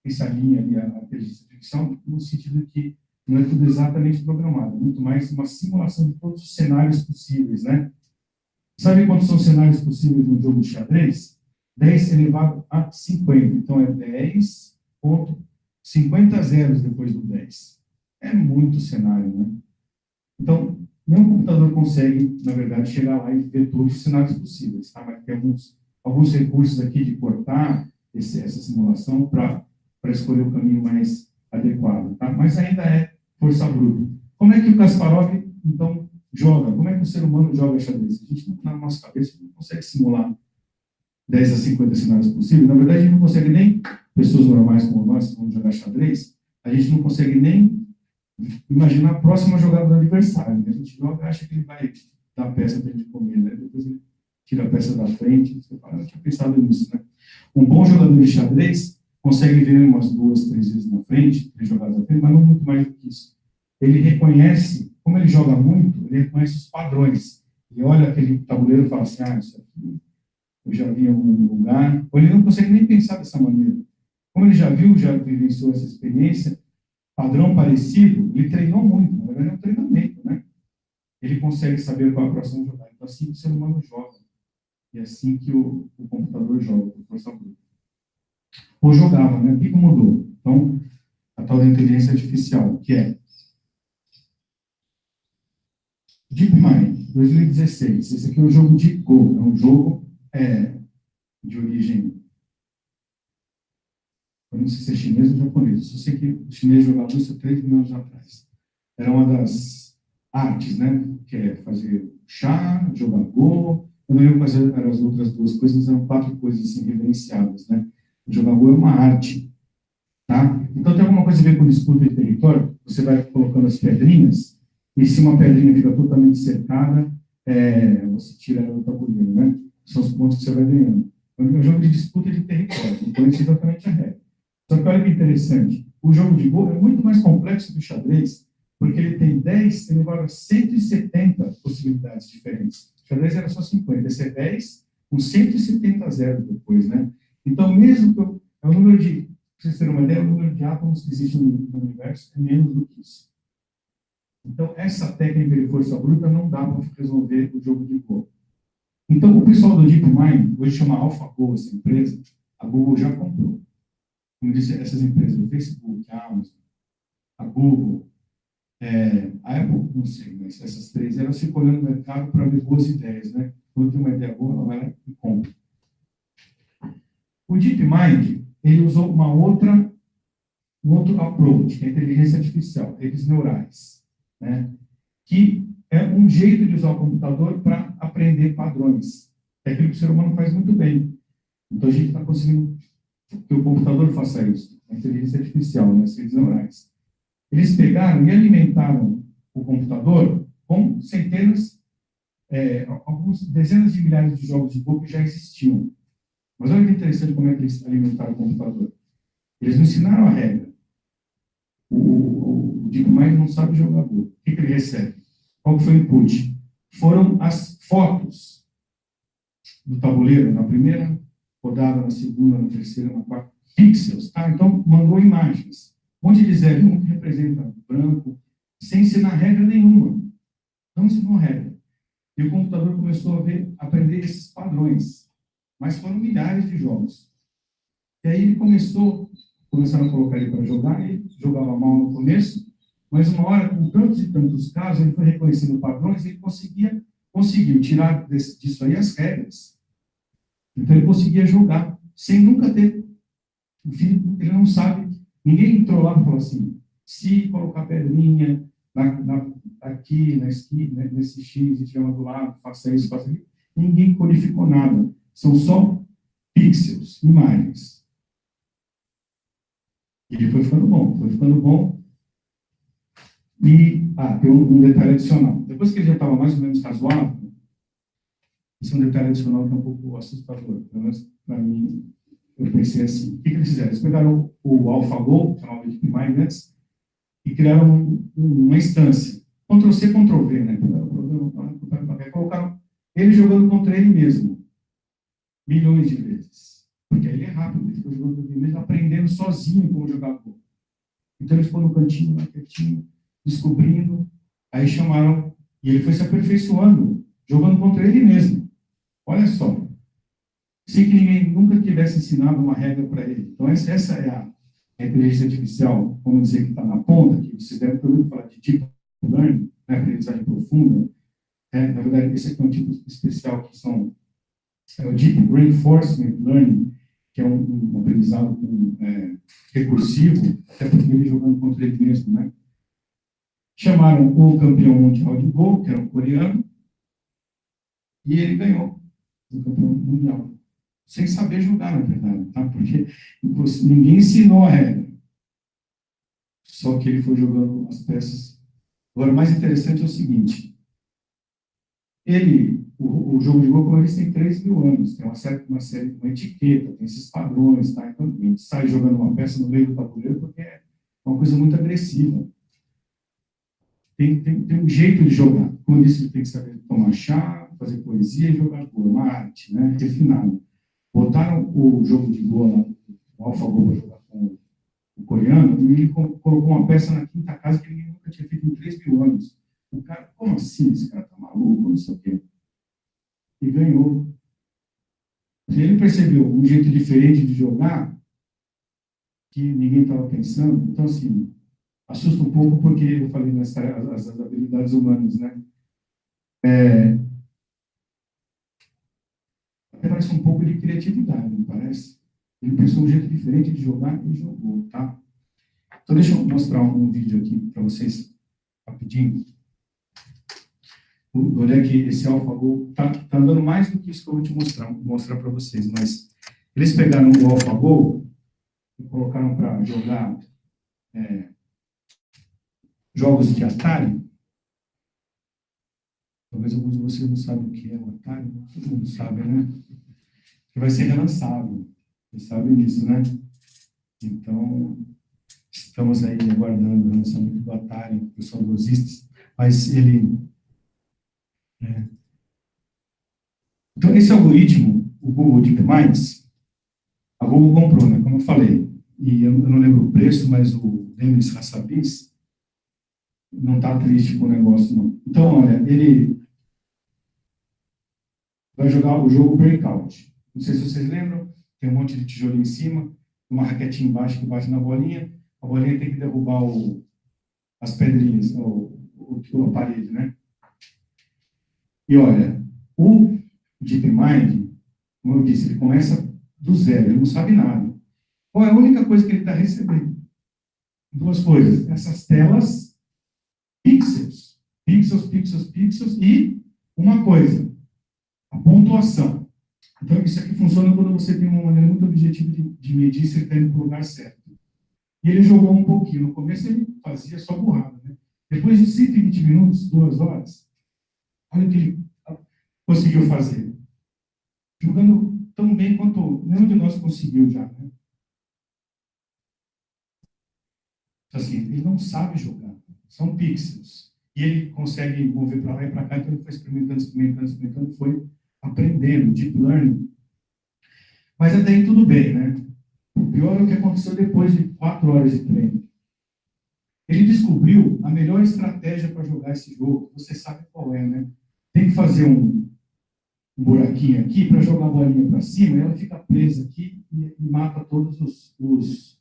que se alinha ali à inteligência artificial, no sentido de que não é tudo exatamente programado, é muito mais uma simulação de todos os cenários possíveis, né? Sabe quantos são cenários possíveis no jogo de xadrez? 10 elevado a 50. Então, é 10,50 zeros depois do 10. É muito cenário, né? Então, nenhum computador consegue, na verdade, chegar lá e ver todos os cenários possíveis, tá? Mas tem alguns recursos aqui de cortar essa simulação para escolher o caminho mais adequado, tá? Mas ainda é força bruta. Como é que o Kasparov, então, joga? Como é que o ser humano joga xadrez? A gente, na nossa cabeça, não consegue simular 10 a 50 cenários possíveis. Na verdade, a gente não consegue nem, pessoas normais como nós, que vamos jogar xadrez, a gente não consegue nem imaginar a próxima jogada do adversário. A gente joga e acha que ele vai dar a peça para a gente comer, né? Depois ele tira a peça da frente, você fala, eu tinha pensado nisso, né? Um bom jogador de xadrez consegue ver umas 2, 3 vezes na frente, 3 jogadas na frente, mas não muito mais do que isso. Ele reconhece, como ele joga muito, ele reconhece os padrões. Ele olha aquele tabuleiro e fala assim, isso aqui eu já vi em algum lugar. Ou ele não consegue nem pensar dessa maneira. Como ele já viu, já vivenciou essa experiência, padrão parecido, ele treinou muito, na verdade é um treinamento, né? Ele consegue saber qual é a próxima jogada. Então, assim que o ser humano joga. E é assim que o computador joga, por força bruta. Ou jogava, né? O que mudou? Então, a tal da inteligência artificial, que é DeepMind, 2016. Esse aqui é o jogo de Go. É um jogo de origem, eu não sei se é chinês ou japonês. Eu só sei que o chinês jogava isso há 3 mil anos atrás. Era uma das artes, né? Que é fazer chá, jogar Go. Eu não lembro quais eram as outras 2 coisas, mas eram 4 coisas assim, reverenciadas, né? Jogar Go é uma arte, tá? Então, tem alguma coisa a ver com disputa de território? Você vai colocando as pedrinhas, e se uma pedrinha fica totalmente cercada, você tira ela do tabuleiro, né? São os pontos que você vai ganhando. É um jogo de disputa de território, não conhece exatamente a regra. Só que olha que interessante, o jogo de Go é muito mais complexo que o xadrez, porque ele tem 10 elevado a 170 possibilidades diferentes. O xadrez era só 50, esse é 10 com 170 zeros depois, né? Então, mesmo que é o número de vocês terem uma ideia, o número de átomos que existe no universo é menos do que isso. Então, essa técnica de força bruta não dá para resolver o jogo de Go. Então, o pessoal do DeepMind, hoje chama AlphaGo, essa empresa, a Google já comprou. Como eu disse, essas empresas, o Facebook, a Amazon, a Google, a Apple, não sei, mas essas três, elas ficam olhando no mercado para ver boas ideias, né? Quando tem uma ideia boa, ela vai lá e compra. O DeepMind, ele usou um outro approach, que é a inteligência artificial, redes neurais, né? Que é um jeito de usar o computador para aprender padrões. É aquilo que o ser humano faz muito bem. Então, a gente está conseguindo que o computador faça isso, a inteligência artificial, né, as redes neurais. Eles pegaram e alimentaram o computador com centenas, algumas dezenas de milhares de jogos de Go que já existiam. Mas olha que interessante como é que eles alimentaram o computador. Eles não ensinaram a regra. O DeepMind não sabe jogar Go. O que ele recebe? Qual foi o input? Foram as fotos do tabuleiro, na primeira rodada, na segunda, na terceira, na quarta, pixels, tá? Então, mandou imagens. Um monte de zero, um que representa branco, sem ensinar regra nenhuma. Não ensinou regra. E o computador começou a aprender esses padrões. Mas foram milhares de jogos. E aí ele começaram a colocar ele para jogar, ele jogava mal no começo, mas uma hora, com tantos e tantos casos, ele foi reconhecendo padrões e ele conseguiu tirar disso aí as regras. Então ele conseguia jogar, sem nunca ter. Ele não sabe, ninguém entrou lá e falou assim, se colocar pedrinha aqui, na esquina, nesse X, e tiver uma do lado, faça isso, faça aquilo. Ninguém codificou nada. São só pixels, imagens. Ele foi ficando bom. E, tem um detalhe adicional. Depois que ele já estava mais ou menos razoável, esse é um detalhe adicional que é um pouco assustador. Pelo menos para mim, eu pensei assim. O que eles fizeram? Eles pegaram o AlphaGo, chamado de DeepMind antes, e criaram uma instância. Ctrl-C, Ctrl-V, né? Colocaram ele jogando contra ele mesmo. Milhões de vezes. Porque aí ele é rápido, ele ficou jogando contra ele mesmo, aprendendo sozinho como jogar Go. Então ele ficou no cantinho, lá quietinho, descobrindo. Aí chamaram, e ele foi se aperfeiçoando, jogando contra ele mesmo. Olha só. Sem que ninguém nunca tivesse ensinado uma regra para ele. Então, essa é a inteligência artificial, vamos dizer, que está na ponta, que vocês devem ter ouvido falar de deep learning, né, aprendizagem profunda. Na verdade, esse aqui é um tipo especial que é o Deep Reinforcement Learning, que é um aprendizado recursivo, até porque ele jogando contra ele mesmo, né? Chamaram o campeão mundial de Go, que era um coreano, e ele ganhou o campeão mundial. Sem saber jogar, na verdade, tá? Porque ninguém ensinou a regra. Só que ele foi jogando as peças. Agora, o mais interessante é o seguinte. O jogo de Go, como eles têm 3 mil anos, tem uma etiqueta, tem esses padrões, tá? Então, a gente sai jogando uma peça no meio do tabuleiro porque é uma coisa muito agressiva. Tem um jeito de jogar. Como eu disse, tem que saber tomar chá, fazer poesia e jogar Go, uma arte, né? Refinada. Botaram o jogo de Go lá, o AlphaGo, para jogar com o coreano, e ele colocou uma peça na quinta casa que ninguém nunca tinha feito em 3 mil anos. O cara, como assim? Esse cara tá maluco, não sei o quê. E ganhou. E ele percebeu um jeito diferente de jogar que ninguém estava pensando. Então, assim, assusta um pouco porque eu falei as habilidades humanas, né? Parece um pouco de criatividade, não parece? Ele pensou um jeito diferente de jogar e jogou, tá? Então, deixa eu mostrar um vídeo aqui para vocês, rapidinho. Olha que esse AlphaGo está andando mais do que isso que eu vou te mostrar para vocês, mas eles pegaram o AlphaGo e colocaram para jogar jogos de Atari. Talvez alguns de vocês não saibam o que é o Atari, todo mundo sabe, né? Que vai ser relançado. Vocês sabem disso, né? Então, estamos aí aguardando o lançamento do Atari, para os saudosistas, mas ele... Então, esse algoritmo, o Google DeepMind, a Google comprou, né? Como eu falei. e eu não lembro o preço, mas o Demis Hassabis não está triste com o negócio, não. Então, olha, ele vai jogar o jogo Breakout. Não sei se vocês lembram, tem um monte de tijolo em cima, uma raquetinha embaixo que bate na bolinha, a bolinha tem que derrubar as pedrinhas, a parede, né? E olha, o DeepMind, como eu disse, ele começa do zero, ele não sabe nada. Qual é a única coisa que ele está recebendo? Duas coisas, essas telas, pixels, pixels, e uma coisa, a pontuação. Então, isso aqui funciona quando você tem uma maneira muito objetiva de medir se ele está indo para o lugar certo. E ele jogou um pouquinho. No começo ele fazia só burrada, né? Depois de 120 minutos, 2 horas, olha o que ele conseguiu fazer. Jogando tão bem quanto nenhum de nós conseguiu já, né? Assim, ele não sabe jogar. São pixels. E ele consegue mover para lá e para cá, então ele foi experimentando, foi aprendendo, deep learning. Mas até aí tudo bem, né? O pior é o que aconteceu depois de 4 horas de treino. Ele descobriu a melhor estratégia para jogar esse jogo. Você sabe qual é, né? Tem que fazer um buraquinho aqui para jogar a bolinha para cima, e ela fica presa aqui e mata todos os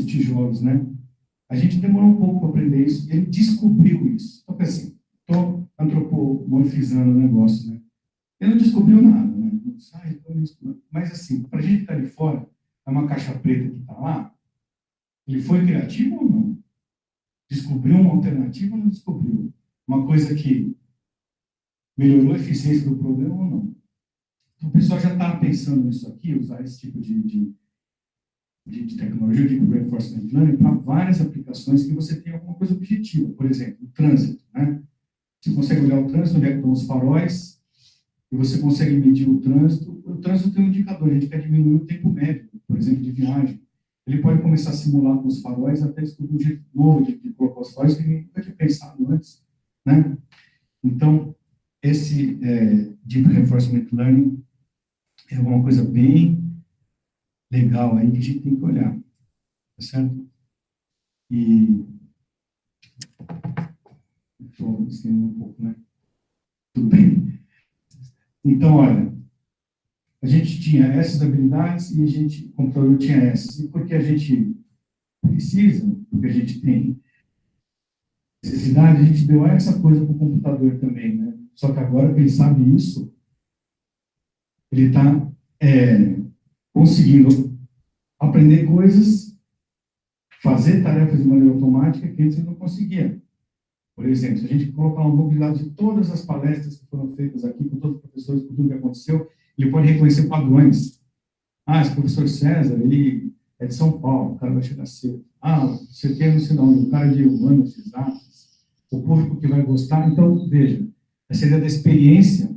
tijolos, né? A gente demorou um pouco para aprender isso, e ele descobriu isso. Então, assim, estou antropomorfizando o negócio, né? Ele não descobriu nada, né? Mas, assim, para a gente que está ali fora, é uma caixa preta que está lá, ele foi criativo ou não? Descobriu uma alternativa ou não descobriu? Uma coisa que melhorou a eficiência do problema ou não? Então, o pessoal já está pensando nisso aqui, usar esse tipo de tecnologia, de reinforcement learning, para várias aplicações que você tem alguma coisa objetiva. Por exemplo, o trânsito, né? Você consegue olhar o trânsito, onde é que estão os faróis, e você consegue medir o trânsito. O trânsito tem um indicador, a gente quer diminuir o tempo médio, por exemplo, de viagem. Ele pode começar a simular com os faróis até descobrir um jeito novo de colocar os faróis que ninguém nunca tinha pensado antes, né? Então, esse Deep Reinforcement Learning é uma coisa bem legal aí que a gente tem que olhar, tá certo? E estou estendendo um pouco, né? Tudo bem. Então, olha, a gente tinha essas habilidades e o computador tinha essas. E porque a gente precisa, porque a gente tem necessidade, a gente deu essa coisa para o computador também, né? Só que agora que ele sabe isso, ele está conseguindo aprender coisas, fazer tarefas de maneira automática que antes ele não conseguia. Por exemplo, se a gente colocar um banco de dados de todas as palestras que foram feitas aqui, com todos os professores, com tudo que aconteceu, ele pode reconhecer padrões. Esse professor César, ele é de São Paulo, o cara vai chegar cedo. Você quer não sei de onde, o cara é de humanas, exatas, o público que vai gostar. Então, veja, essa ideia da experiência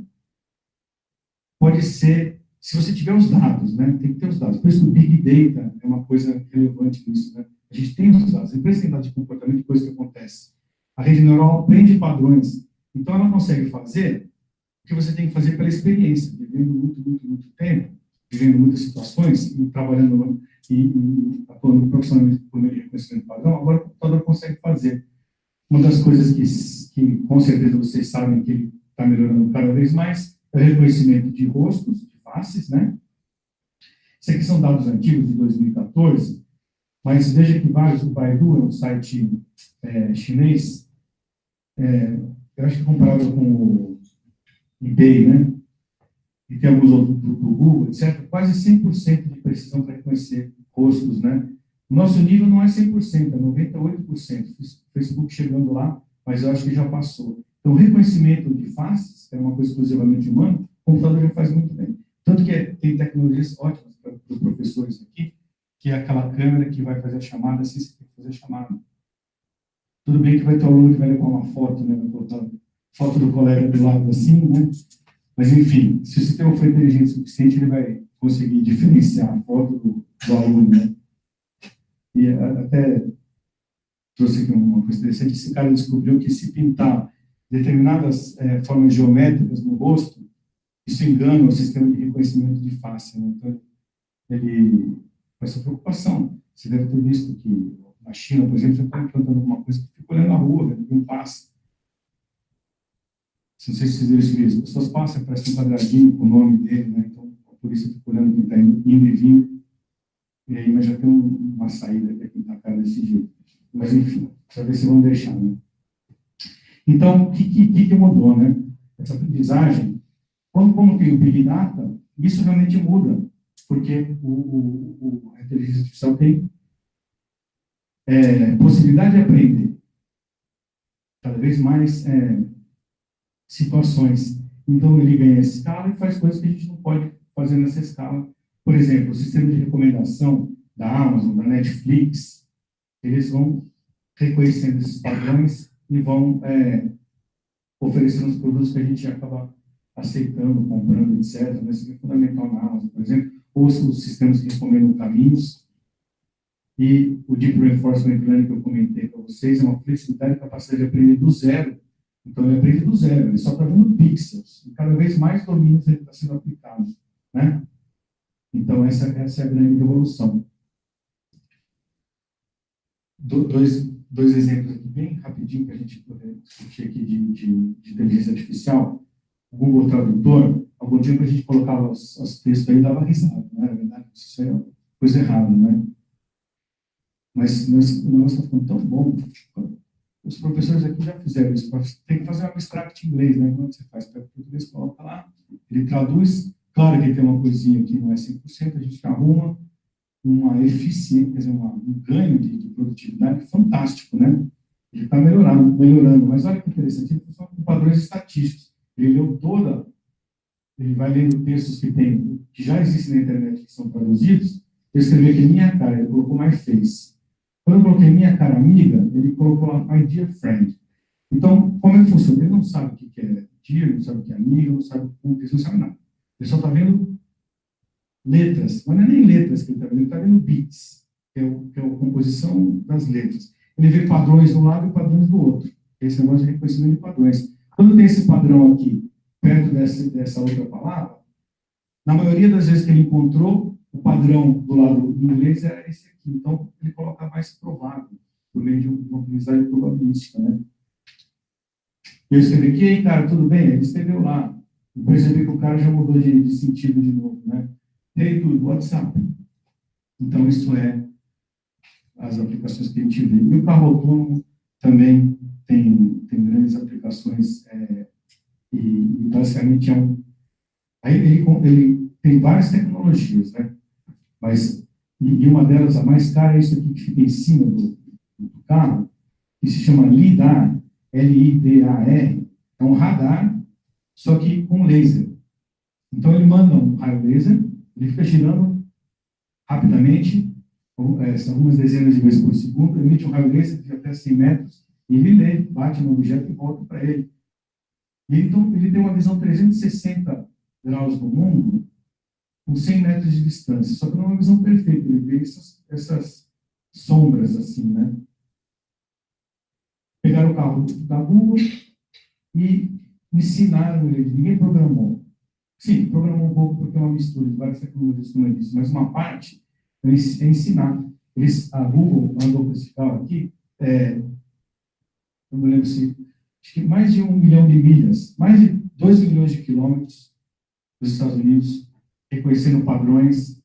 pode ser, se você tiver os dados, né? Tem que ter os dados. Por isso que o Big Data é uma coisa relevante nisso, né? A gente tem os dados, a empresa tem dados de comportamento, de coisa que acontece. A rede neural aprende padrões. Então, ela consegue fazer o que você tem que fazer pela experiência, vivendo muito tempo, vivendo muitas situações, e trabalhando e atuando profissionalmente por meio de reconhecimento de padrão. Agora, o computador consegue fazer. Uma das coisas que com certeza vocês sabem que ele está melhorando cada vez mais é o reconhecimento de rostos, de faces, né? Isso aqui são dados antigos de 2014, mas veja que vários, o Baidu é um site chinês, eu acho que comparado com o eBay, né? E tem alguns outros do Google, etc., quase 100% de precisão para reconhecer rostos, né? O nosso nível não é 100%, é 98%. O Facebook chegando lá, mas eu acho que já passou. Então, o reconhecimento de faces, que é uma coisa exclusivamente humana, o computador já faz muito bem. Tanto que tem tecnologias ótimas para os professores aqui, que é aquela câmera que vai fazer a chamada, assim você tem que fazer a chamada. Tudo bem que vai ter um aluno que vai levar uma foto, né? Vai botar foto do colega do lado assim, né? Mas, enfim, se o sistema for inteligente o suficiente, ele vai conseguir diferenciar a foto do aluno, né? E até trouxe aqui uma coisa interessante, esse cara descobriu que se pintar determinadas formas geométricas no rosto, isso engana o sistema de reconhecimento de face, né? Então, ele com essa preocupação. Você deve ter visto que na China, por exemplo, você está implantando alguma coisa que fica olhando na rua, ninguém passa. Não sei se vocês viram isso, as pessoas passam, parece um quadradinho com o nome dele, né? Então, a polícia fica olhando quem está indo e vindo, e aí, mas já tem uma saída para quem está cara desse jeito. Mas, enfim, para ver se vão deixar, né? Então, o que mudou, né? Essa aprendizagem, como tem o Big Data, isso realmente muda, porque a inteligência artificial tem possibilidade de aprender cada vez mais situações. Então, ele ganha escala e faz coisas que a gente não pode fazer nessa escala. Por exemplo, o sistema de recomendação da Amazon, da Netflix, eles vão reconhecendo esses padrões e vão oferecendo os produtos que a gente acaba aceitando, comprando, etc. Isso é fundamental na Amazon, por exemplo, ou os sistemas que recomendam caminhos. E o Deep Reinforcement Learning que eu comentei para vocês é uma flexibilidade e capacidade de aprender do zero. Então, ele aprende do zero, ele só está vendo pixels. E cada vez mais domínios ele está sendo aplicado, né? Então, essa é a grande revolução. Dois exemplos aqui, bem rapidinho, para a gente poder discutir aqui de inteligência artificial. O Google Tradutor, algum tempo a gente colocava os textos aí e dava risada, né? Na verdade, isso é coisa errada, né? Mas o negócio está ficando tão bom. Os professores aqui já fizeram isso. Tem que fazer um abstract em inglês, né? Quando você faz para o português, coloca lá, ele traduz. Claro que tem uma coisinha que não é 100%, a gente arruma uma eficiência, quer dizer, um ganho de produtividade fantástico, né? Ele está melhorando. Mas olha que interessante, ele funciona com padrões estatísticos. Ele vai lendo textos que já existem na internet, que são traduzidos. Eu escrevi aqui minha cara, ele colocou my face. Quando eu coloquei minha cara amiga, ele colocou lá my dear friend. Então, como é que funciona? Ele não sabe o que é dear, não sabe o que é amiga, não sabe o que é, não sabe nada. Ele só está vendo letras, mas não é nem letras que ele está vendo beats, que é a composição das letras. Ele vê padrões de um lado e padrões do outro. Esse negócio de reconhecimento de padrões. Quando tem esse padrão aqui, perto dessa outra palavra, na maioria das vezes que ele encontrou, o padrão do lado do inglês é esse aqui. Então, ele coloca mais provável, por meio de uma aprendizagem probabilística, né? Eu escrevi aqui, aí, cara, tudo bem? Ele escreveu lá. Eu percebi que o cara já mudou de sentido de novo, né? Hey, tudo, WhatsApp. Então, isso é as aplicações que a gente vê. E o carro autônomo também tem grandes aplicações e basicamente Aí ele tem várias tecnologias, né? Mas, e uma delas, a mais cara, é isso aqui que fica em cima do carro, que se chama LIDAR, L-I-D-A-R, é um radar, só que com laser. Então, ele manda um raio laser, ele fica girando rapidamente, algumas dezenas de vezes por segundo, emite um raio laser de até 100 metros, e ele lê, bate no objeto e volta para ele. E então, ele tem uma visão 360 graus do mundo, com 100 metros de distância, só que não é uma visão perfeita, ele vê essas sombras assim, né? Pegaram o carro da Google e ensinaram ele, ninguém programou. Sim, programou um pouco porque é uma mistura de várias tecnologias, como eu disse, mas uma parte é ensinar. A Google mandou para esse carro aqui, não me lembro se, acho que mais de 1 milhão de milhas, mais de 2 milhões de quilômetros dos Estados Unidos, reconhecendo padrões,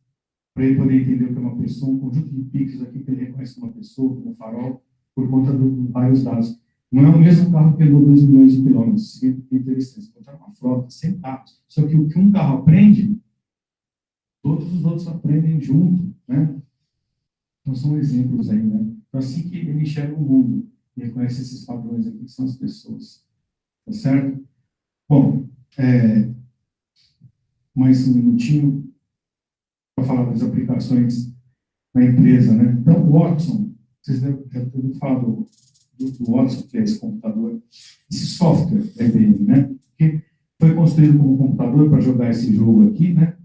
para ele poder entender o que é uma pessoa, um conjunto de pixels aqui que ele reconhece uma pessoa, como um farol, por conta de vários dados. Não é o mesmo carro que andou 2 milhões de quilômetros, isso é interessante. Encontrar uma frota, 100 carros. Só que o que um carro aprende, todos os outros aprendem junto, né? Então, são exemplos aí, né? Então, assim que ele enxerga o mundo, e reconhece esses padrões aqui, que são as pessoas. Tá certo? Bom, mais um minutinho para falar das aplicações na empresa, né? Então, o Watson, vocês devem ter ouvido falar do Watson, que é esse computador, esse software da IBM, né? Que foi construído como computador para jogar esse jogo aqui, né?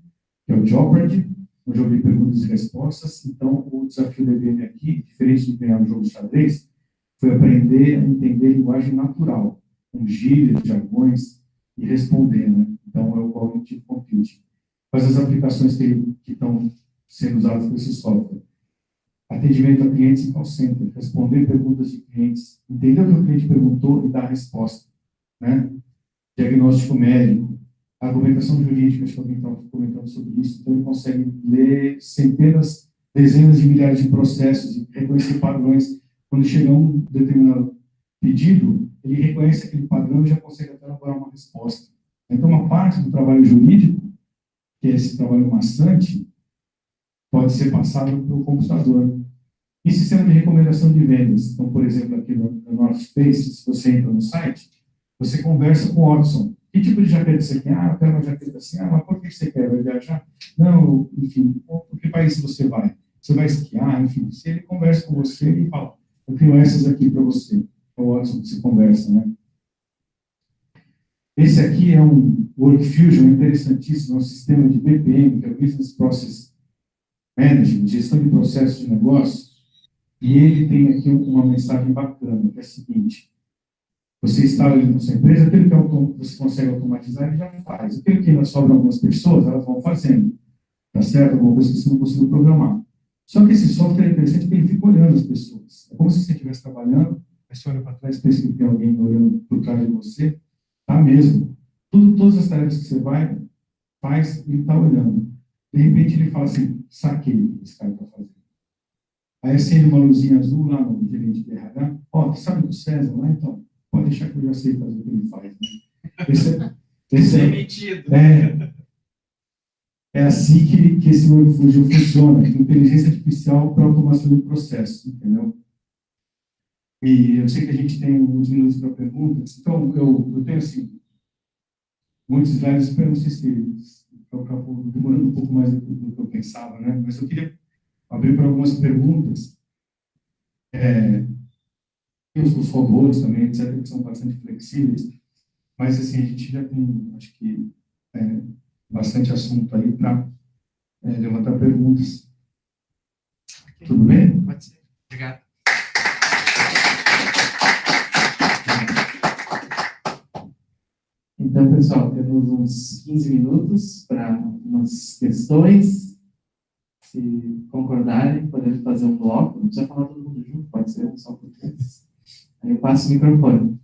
Que é o Jeopardy, um jogo de perguntas e respostas. Então, o desafio da IBM aqui, diferente de ganhar um jogo de xadrez, foi aprender a entender linguagem natural, com gírias, jargões, e responder, né? Então, é o Cognitive Computing. Quais as aplicações que estão sendo usadas por esse software. Atendimento a clientes em call center, responder perguntas de clientes, entender o que o cliente perguntou e dar a resposta, né? Diagnóstico médico, argumentação jurídica, acho que alguém estava comentando sobre isso, então ele consegue ler centenas, dezenas de milhares de processos e reconhecer padrões. Quando chega um determinado pedido, ele reconhece aquele padrão e já consegue até elaborar uma resposta. Então, uma parte do trabalho jurídico, que é esse trabalho maçante, pode ser passado pelo computador. E sistema de recomendação de vendas. Então, por exemplo, aqui no North Space, se você entra no site, você conversa com o Watson. Que tipo de jaqueta você quer? Ah, eu quero uma jaqueta assim. Ah, mas por que você quer? Vai viajar? Não, enfim, por que país você vai? Você vai esquiar? Enfim, se ele conversa com você e fala, eu tenho essas aqui para você. É o Watson que você conversa, né? Esse aqui é um WorkFusion interessantíssimo, é um sistema de BPM, que é o Business Process Management, gestão de processos de negócio, e ele tem aqui uma mensagem bacana, que é a seguinte: você instala ele na sua empresa, aquilo que você consegue automatizar, ele já faz. Aquilo que ainda sobra algumas pessoas, elas vão fazendo, tá certo? Alguma coisa que você não conseguiu programar. Só que esse software é interessante porque ele fica olhando as pessoas. É como se você estivesse trabalhando, aí você olha para trás, pensa que tem alguém olhando por trás de você, tá mesmo. Todas as tarefas que você faz, ele está olhando. De repente ele fala assim, saquei o que esse cara está fazendo. Aí acende uma luzinha azul lá no gerente de RH, ó, sabe do César lá? Então, pode deixar que eu já sei fazer o que ele faz. Né? É assim que esse WorkFusion funciona, inteligência artificial para automação de processos, entendeu? E eu sei que a gente tem uns minutos para perguntas, então eu tenho assim, muitos slides, eu não sei se acabou demorando um pouco mais do que eu pensava, né? Mas eu queria abrir para algumas perguntas. Os robôs também, etc., que são bastante flexíveis, mas assim, a gente já tem, acho que, bastante assunto aí para levantar perguntas. Okay. Tudo bem? Pode ser. Obrigado. Então, pessoal, temos uns 15 minutos para umas questões. Se concordarem, podemos fazer um bloco. Não precisa falar todo mundo junto, pode ser um só por vez. Aí eu passo o microfone.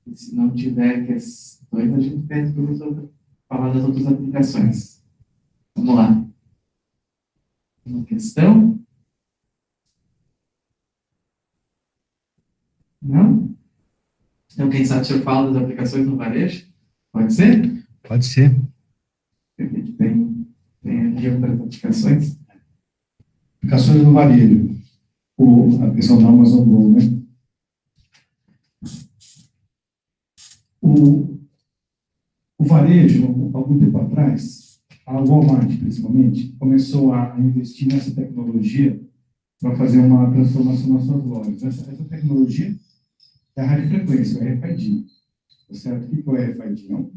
E se não tiver questões, a gente pede para o professor falar das outras aplicações. Vamos lá. Uma questão? Não? Então, quem sabe o senhor fala das aplicações no varejo? Pode ser? Pode ser. Tem aqui outras aplicações. Aplicações no varejo. A questão da Amazon Go, né? O varejo, algum tempo atrás, a Walmart, principalmente, começou a investir nessa tecnologia para fazer uma transformação nas suas lojas. Essa tecnologia é a radiofrequência, o RFID. Tá certo? O que é o RFID? É um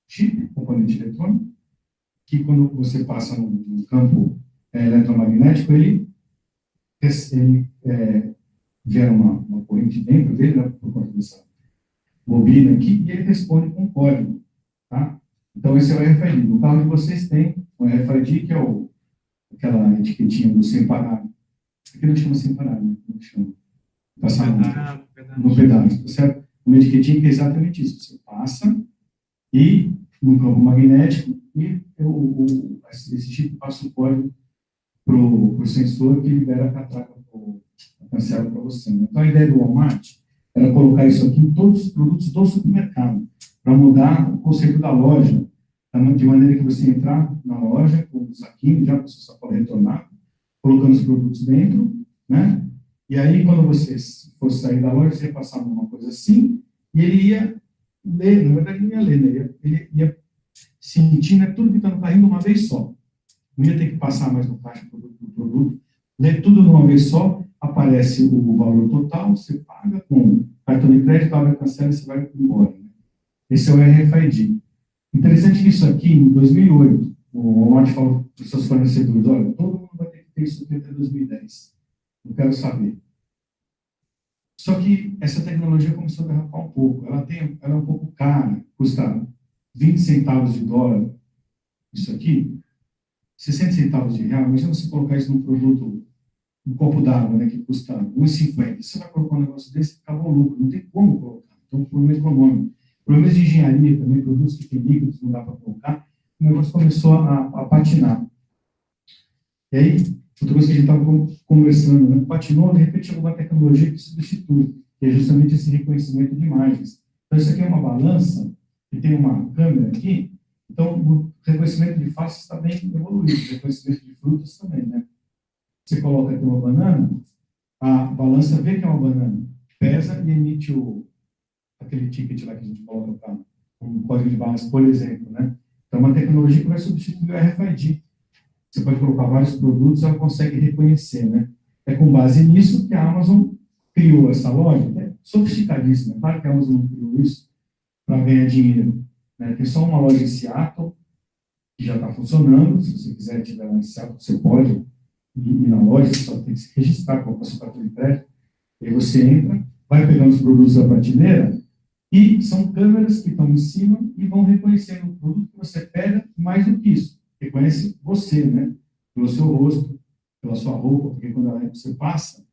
chip, componente eletrônico, que quando você passa no campo eletromagnético, ele gera uma corrente dentro dele, né, por conta dessa bobina aqui, e ele responde com código. Tá? Então, esse é o RFID. No carro de vocês tem o RFID, que é aquela etiquetinha do sem parar. Aqui não chama sem parar, né? Como chama? Passar no pedaço, tá certo? Uma etiquetinha que é exatamente isso. Você passa e no campo magnético e esse chip passa o código para o sensor que libera a catraca, a cancela para você. Né? Então, a ideia do Walmart era colocar isso aqui em todos os produtos do supermercado, para mudar o conceito da loja, de maneira que você entrar na loja com o saquinho, já com o seu sacola retornado, colocando os produtos dentro, né? E aí, quando você fosse sair da loja, você ia passar uma coisa assim, e ele ia ler, na verdade, ele ia ler, né? Ele ia sentir, né, tudo que está no carrinho de uma vez só. Não ia ter que passar mais no caixa do produto, ler tudo de uma vez só, aparece o valor total, você paga com cartão de crédito, abre a cancela e você vai embora. Né? Esse é o RFID. Interessante que isso aqui, em 2008, o Walmart falou para os seus fornecedores, olha, todo mundo vai ter que ter isso aqui até 2010. Não quero saber. Só que essa tecnologia começou a derrapar um pouco. Ela é um pouco cara, custa 20 centavos de dólar isso aqui. 60 centavos de real, imagina você colocar isso num produto, um copo d'água, né, que custa R$ 1,50. Você vai colocar um negócio desse, acabou o lucro, não tem como colocar. Então, problema econômico. Problemas de engenharia também, produtos que têm líquidos, não dá para colocar. O negócio começou a patinar. E aí, outra coisa que a gente estava conversando, né, patinou, de repente chegou uma tecnologia que substitui, que é justamente esse reconhecimento de imagens. Então, isso aqui é uma balança, que tem uma câmera aqui. Então, o reconhecimento de faces está bem evoluído, o reconhecimento de frutas também, né? Você coloca aqui uma banana, a balança vê que é uma banana, pesa e emite aquele ticket lá que a gente coloca para um código de barras, por exemplo, né? Então, uma tecnologia que vai substituir o RFID. Você pode colocar vários produtos, ela consegue reconhecer, né? É com base nisso que a Amazon criou essa loja, é sofisticadíssima. Claro que a Amazon não criou isso para ganhar dinheiro, né? Tem só uma loja em Seattle, que já está funcionando. Se você quiser tiver lá em Seattle, você pode ir na loja, você só tem que se registrar com o seu cartão de crédito. Aí você entra, vai pegando os produtos da prateleira, e são câmeras que estão em cima e vão reconhecendo o produto que você pega, mais do que isso. Reconhece você, né? Pelo seu rosto, pela sua roupa, porque quando você passa,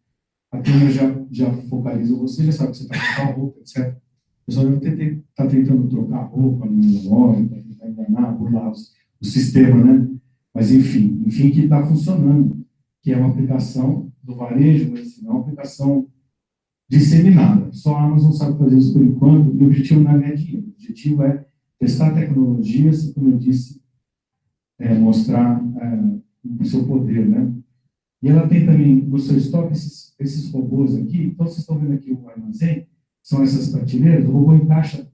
a câmera já focaliza você, já sabe que você está com qual roupa, etc. O pessoal deve estar tentando trocar a roupa na loja, para tentar enganar, burlar o sistema, né? Mas, enfim que está funcionando, que é uma aplicação do varejo, mas não é uma aplicação disseminada. Só a Amazon sabe fazer isso por enquanto, e o objetivo não é ganhar dinheiro. O objetivo é testar tecnologias e, como eu disse, mostrar o seu poder, né? E ela tem também no seu estoque esses robôs aqui. Então, vocês estão vendo aqui o armazém, são essas prateleiras. O robô encaixa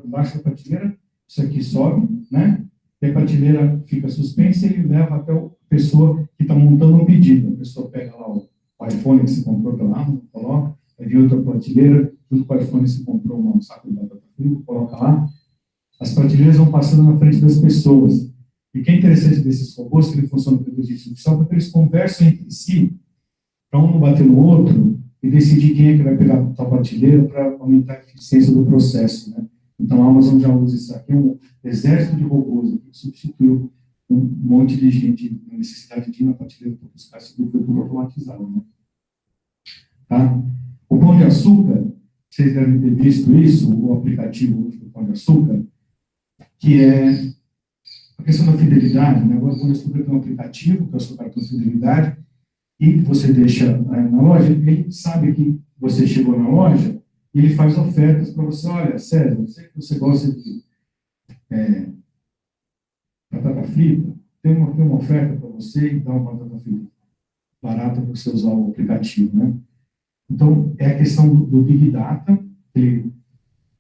embaixo da prateleira, isso aqui sobe, né? E a prateleira fica suspensa e ele leva até a pessoa que está montando um pedido. A pessoa pega lá o iPhone que você comprou pela Amazon, coloca, aí vem outra prateleira, junto com o iPhone você comprou um saco de batata frita, coloca lá. As prateleiras vão passando na frente das pessoas. E o que é interessante desses robôs, que ele funciona por inteligência artificial, porque eles conversam entre si, para um não bater no outro, e decidir quem é que vai pegar a tal prateleira para aumentar a eficiência do processo, né? Então, a Amazon já usa isso aqui, um exército de robôs aqui, que substituiu um monte de gente na necessidade de ir na prateleira para buscar, isso foi tudo automatizado, né? Tá? O Pão de Açúcar, vocês devem ter visto isso, o aplicativo do Pão de Açúcar, que é a questão da fidelidade, né? Agora, quando você tem um aplicativo, que é o seu cartão de fidelidade, e você deixa na loja, ele sabe que você chegou na loja e ele faz ofertas para você. Olha, César, eu sei que você gosta de batata frita, tem uma oferta para você e dá uma batata frita barata para você usar o aplicativo, né? Então, é a questão do Big Data,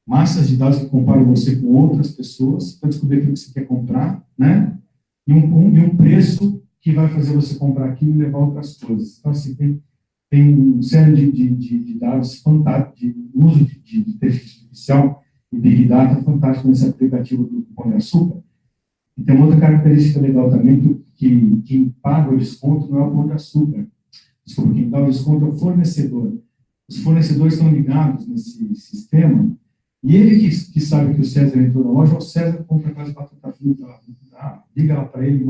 massas de dados que comparam você com outras pessoas para descobrir aquilo que você quer comprar, né? E um preço que vai fazer você comprar aquilo e levar outras coisas. Então, assim, tem um série de dados fantásticos, de uso de inteligência artificial e Big Data fantástico nesse aplicativo do Pão de Açúcar. E tem uma outra característica legal também, que quem paga o desconto não é o Pão de Açúcar. Desculpa, quem dá o desconto é o fornecedor. Os fornecedores estão ligados nesse sistema. E ele que sabe que o César entrou na loja, o César compra aquelas batata frita lá, liga lá para ele,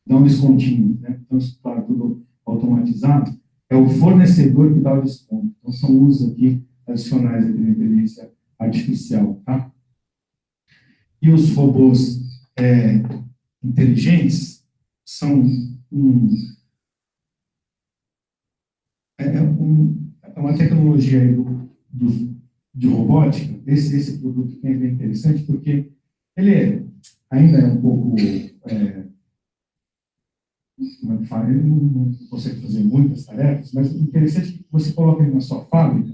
dá um descontinho, né? Então, isso, claro, tudo automatizado. É o fornecedor que dá o desconto. Então, são usos aqui adicionais aqui da inteligência artificial, tá? E os robôs inteligentes são uma tecnologia aí de robótica. Esse produto é bem interessante porque ele ainda é um pouco, como é que fala, ele não consegue fazer muitas tarefas, mas o interessante é que você coloca ele na sua fábrica,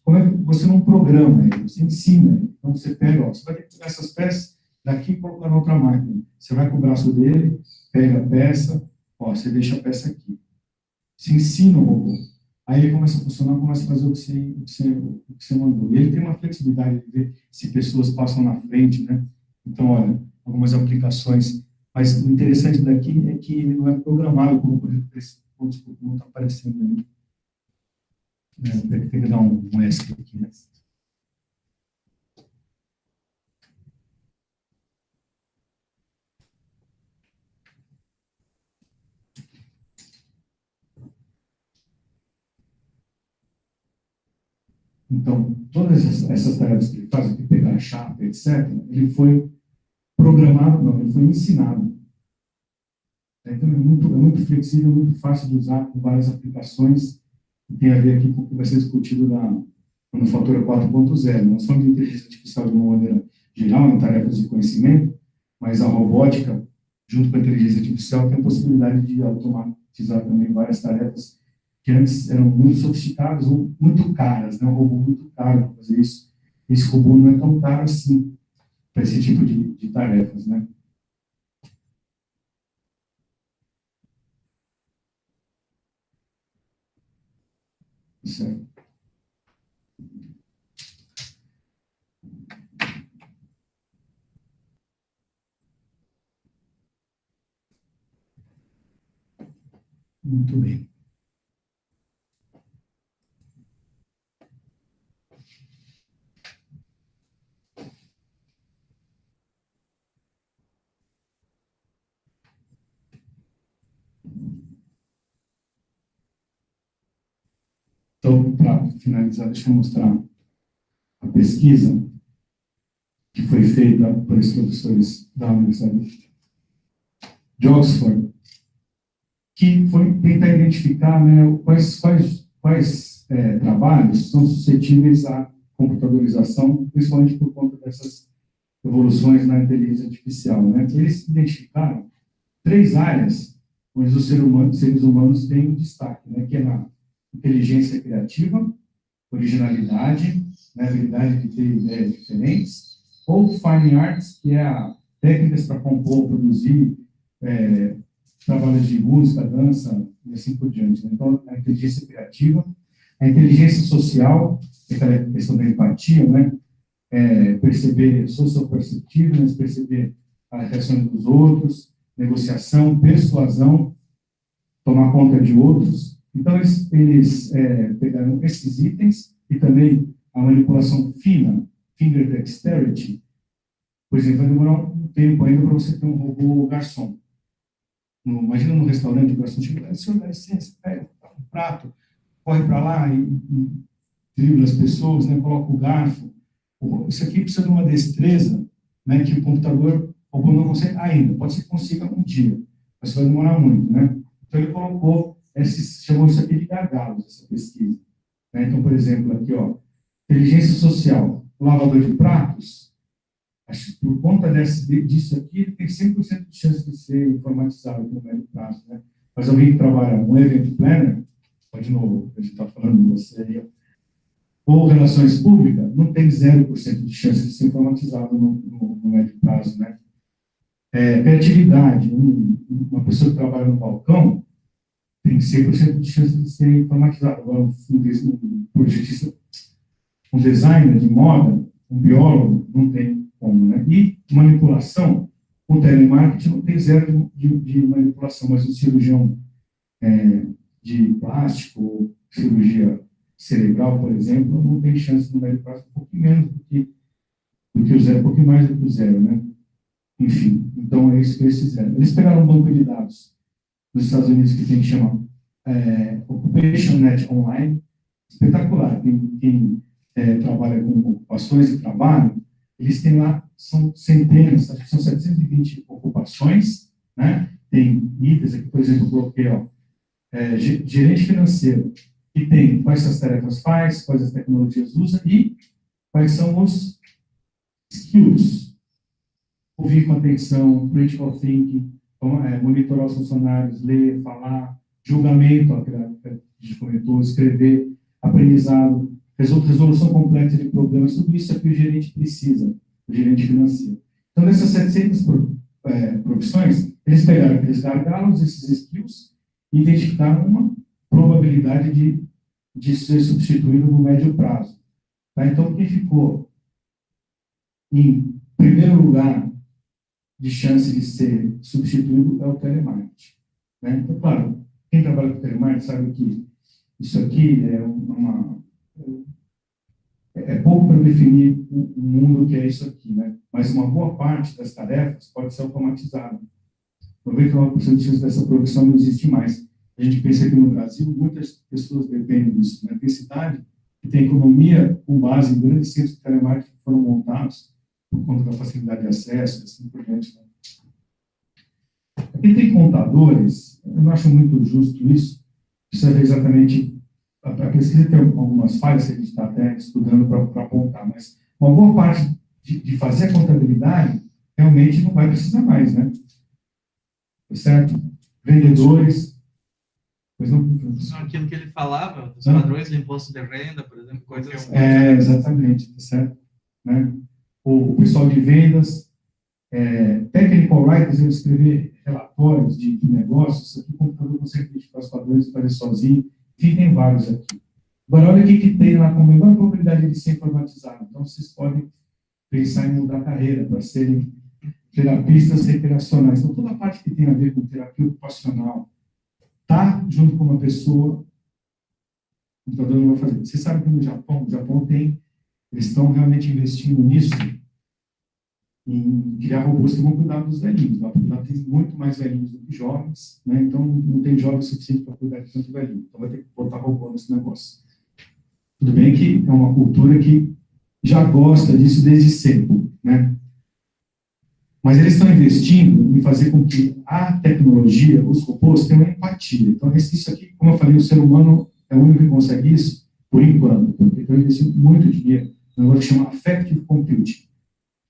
como é que você não programa ele, você ensina ele. Então você pega, você vai ter que pegar essas peças daqui e colocar na outra máquina. Você vai com o braço dele, pega a peça, você deixa a peça aqui. Você ensina o robô. Aí ele começa a funcionar, começa a fazer o que você mandou. E ele tem uma flexibilidade de ver se pessoas passam na frente, né? Então, olha, algumas aplicações. Mas o interessante daqui é que ele não é programável, como por exemplo, esse ponto que não está aparecendo aí. Tem que dar um ESC aqui, né? Então, todas essas tarefas que ele faz, de pegar a chapa, etc., ele foi programado, não, ele foi ensinado. Então, é muito flexível, muito fácil de usar, com várias aplicações, que tem a ver aqui com o que vai ser discutido no Fator 4.0. Nós falamos de inteligência artificial de uma maneira geral, em tarefas de conhecimento, mas a robótica, junto com a inteligência artificial, tem a possibilidade de automatizar também várias tarefas que antes eram muito sofisticadas ou muito caras, né? Um robô muito caro para fazer isso. Esse robô não é tão caro assim para esse tipo de tarefas, né? Certo. Muito bem. Então, para finalizar, deixa eu mostrar a pesquisa que foi feita por esses professores da Universidade de Oxford, que foi tentar identificar, né, quais trabalhos são suscetíveis à computadorização, principalmente por conta dessas evoluções na inteligência artificial, né? Eles identificaram 3 áreas onde os seres humanos têm destaque, né, que é na inteligência criativa, originalidade, né, habilidade de ter ideias diferentes, ou fine arts, que é técnicas para compor, produzir, trabalhos de música, dança e assim por diante. Então, a inteligência criativa, a inteligência social, aquela questão da empatia, né? Perceber social perceptiveness, perceber as reações dos outros, negociação, persuasão, tomar conta de outros. Então, eles pegaram esses itens e também a manipulação fina, finger dexterity. Por exemplo, vai demorar um tempo ainda para você ter um robô garçom. Imagina no restaurante, o garçom chega lá, senhor, dá licença, pega um prato, corre para lá e dribla as pessoas, né, coloca o garfo. Isso aqui precisa de uma destreza, né, que o computador, o robô não consegue ainda. Pode ser que consiga um dia, mas vai demorar muito, né? Então, ele colocou, chamou isso aqui de gargalos, essa pesquisa. Né? Então, por exemplo, aqui, ó, inteligência social, o lavador de pratos, acho que por conta disso aqui, ele tem 100% de chance de ser informatizado no médio prazo, né? Mas alguém que trabalha um event planner, de novo, a gente está falando de você aí, ou relações públicas, não tem 0% de chance de ser informatizado no médio prazo, né? Criatividade, uma pessoa que trabalha no balcão tem 100% de chance de ser informatizado. Agora, um projetista, um designer de moda, um biólogo, não tem como, né? E manipulação, o telemarketing não tem 0 de manipulação, mas o cirurgião de plástico, cirurgia cerebral, por exemplo, não tem chance no médio prazo, um pouquinho menos do que o zero, um pouquinho mais do que o zero, né? Enfim, então é isso que eles fizeram. Eles pegaram um banco de dados dos Estados Unidos que tem que chamar OccupationNet Online, espetacular. Quem trabalha com ocupações e trabalho, eles têm lá, são centenas, acho que são 720 ocupações, né? Tem itens aqui, por exemplo, bloqueio, gerente financeiro, que tem quais as tarefas faz, quais as tecnologias usa e quais são os skills. Ouvir com atenção, critical thinking, monitorar os funcionários, ler, falar, julgamento, a gente comentou, escrever, aprendizado, resolução complexa de problemas, tudo isso é que o gerente precisa, o gerente financeiro. Então, dessas 700 profissões, eles pegaram aqueles gargalos, esses skills, e identificaram uma probabilidade de ser substituído no médio prazo. Tá? Então, quem ficou em primeiro lugar de chance de ser substituído é o telemarketing. Né? Então, claro, quem trabalha com telemarketing sabe que isso aqui é pouco para definir o mundo que é isso aqui, né? Mas uma boa parte das tarefas pode ser automatizada. 99% de chance dessa profissão não existe mais. A gente pensa que no Brasil, muitas pessoas dependem disso, né? Tem cidade que tem economia com base em grandes centros de telemarketing que foram montados por conta da facilidade de acesso, assim por diante. Né? Aqui tem contadores, eu não acho muito justo isso, precisa ver exatamente, a pesquisa tem algumas falhas que a gente está até estudando para apontar, mas uma boa parte de fazer a contabilidade realmente não vai precisar mais, né? Certo? Vendedores, pois não... Aquilo que ele falava, dos padrões do imposto de renda, por exemplo, coisas assim. Exatamente, tá certo? Né? O pessoal de vendas, technical writers, eu escrever relatórios de negócios, isso aqui o computador consegue identificar os padrões e fazer sozinho, enfim, tem vários aqui. Agora, olha o que tem lá com a menor probabilidade de ser informatizado. Então, vocês podem pensar em mudar a carreira para serem terapistas recreacionais. Então, toda a parte que tem a ver com terapia ocupacional está junto com uma pessoa, o computador não vai fazer. Você sabe que no Japão eles estão realmente investindo nisso, em criar robôs que vão cuidar dos velhinhos. Lá tem muito mais velhinhos do que jovens, né? Então não tem jovens suficiente para cuidar de tanto velhinho. Então vai ter que botar robô nesse negócio. Tudo bem que é uma cultura que já gosta disso desde sempre, né? Mas eles estão investindo em fazer com que a tecnologia, os robôs, tenham empatia. Então, isso aqui, como eu falei, o ser humano é o único que consegue isso, por enquanto. Porque estão investindo muito dinheiro no negócio que chama Affective Computing,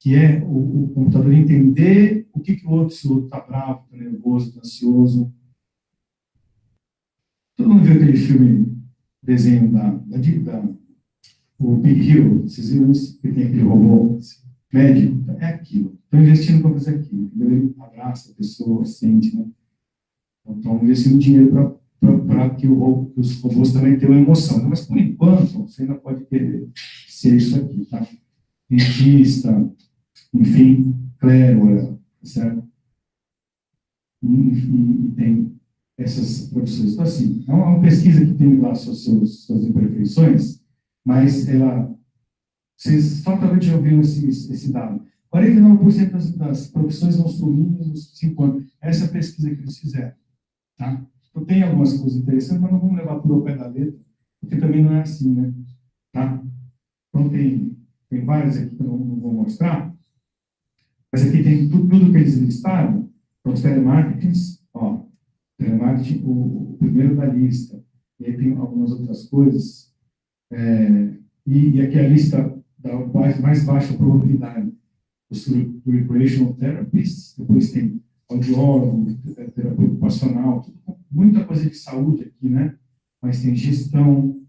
que é o computador entender o que o outro, se o outro está bravo, está nervoso, está ansioso. Todo mundo viu aquele filme, desenho o Big Hero, vocês viram isso? Que tem aquele robô médico? É aquilo. Estão investindo para fazer aquilo. Ele abraça a pessoa, sente, né? Então, estão investindo dinheiro para que os robôs também tenham emoção. Mas, por enquanto, você ainda pode querer ser isso aqui, tá? Dentista, enfim, clero, certo? E tem essas profissões. Então, assim, é uma pesquisa que tem lá suas imperfeições, mas vocês fatalmente já ouviram esse dado. 49% das profissões vão sumir nos 5 anos. Essa é a pesquisa que eles fizeram. Tá? Então, tem algumas coisas interessantes, mas não vamos levar tudo ao pé da letra, porque também não é assim, né? Tá? Então, tem várias aqui que eu não vou mostrar, mas aqui tem tudo que eles listaram. Então, os telemarketings, telemarketing, o primeiro da lista. E aí tem algumas outras coisas. E aqui a lista da mais baixa probabilidade. Os recreational therapists, depois tem audiólogo, terapia ocupacional, muita coisa de saúde aqui, né? Mas tem gestão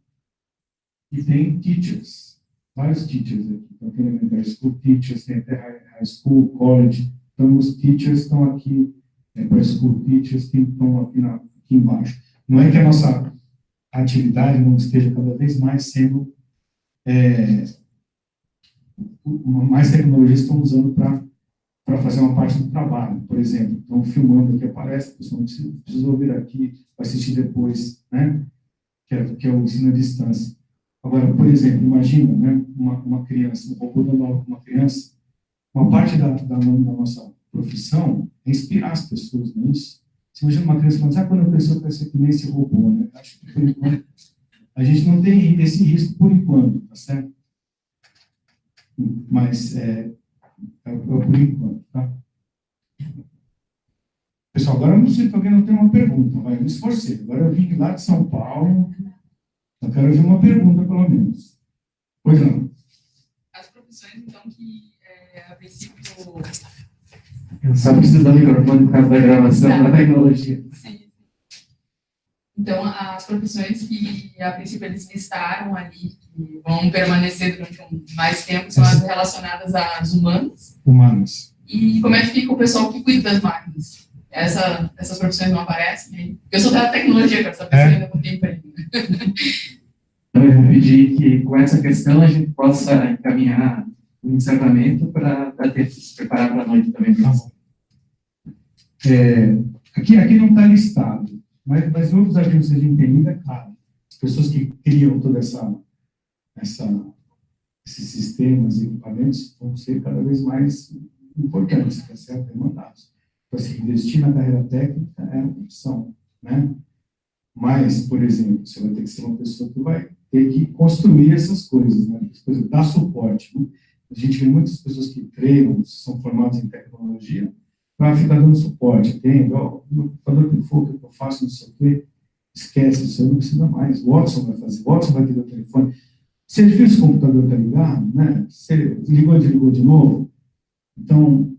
e tem teachers, vários teachers aqui. Então tem elementary school teachers, tem até high school, college. Então os teachers estão aqui, para school teachers estão aqui embaixo. Não é que a nossa atividade não esteja cada vez mais sendo mais tecnologias estão usando para fazer uma parte do trabalho. Por exemplo, estão filmando o que aparece, a pessoa não precisa ouvir aqui, vai assistir depois, né? Que é o ensino à distância. Agora, por exemplo, imagina, né, uma criança, um robô dando aula com uma criança, uma parte da nossa profissão é inspirar as pessoas nisso. Você imagina uma criança falando, quando eu crescer, eu quero ser que nem esse robô, né? Acho que, por enquanto, a gente não tem esse risco por enquanto, tá certo? Mas por enquanto, tá? Pessoal, agora eu não sei se alguém não tem uma pergunta, vai, eu me esforcei. Agora eu vim lá de São Paulo, eu quero ouvir uma pergunta, pelo menos. Pois não. As profissões, então, que a princípio... Eu só preciso do microfone por causa da gravação da tecnologia. Sim. Então, as profissões que, a princípio, eles listaram ali, que vão permanecer durante mais tempo, são as relacionadas às humanas. Humanas. E como é que fica o pessoal que cuida das máquinas? Essas profissões não aparecem aí? Eu sou da tecnologia, quero saber se eu ainda vou ter emprego. Então, eu vou pedir que, com essa questão, a gente possa encaminhar o encerramento para ter que se preparar para a noite também. Tá bom. Aqui não está listado, mas um dos artigos que a gente tem, é claro, as pessoas que criam toda esses sistemas e equipamentos vão ser cada vez mais importantes, tá certo? Demandados. Então, assim, investir na carreira técnica é uma opção, né? Mas, por exemplo, você vai ter que ser uma pessoa que vai ter que construir essas coisas, né? As coisas, dar suporte, né? A gente vê muitas pessoas que treinam, são formadas em tecnologia, para ficar dando suporte. Tem, ó, o meu computador que for, o que eu faço, não sei o quê, esquece, isso aí não precisa mais. O Watson vai fazer, o Watson vai ter o telefone. Se é difícil o computador estar ligado, né? Você ligou e desligou de novo, então,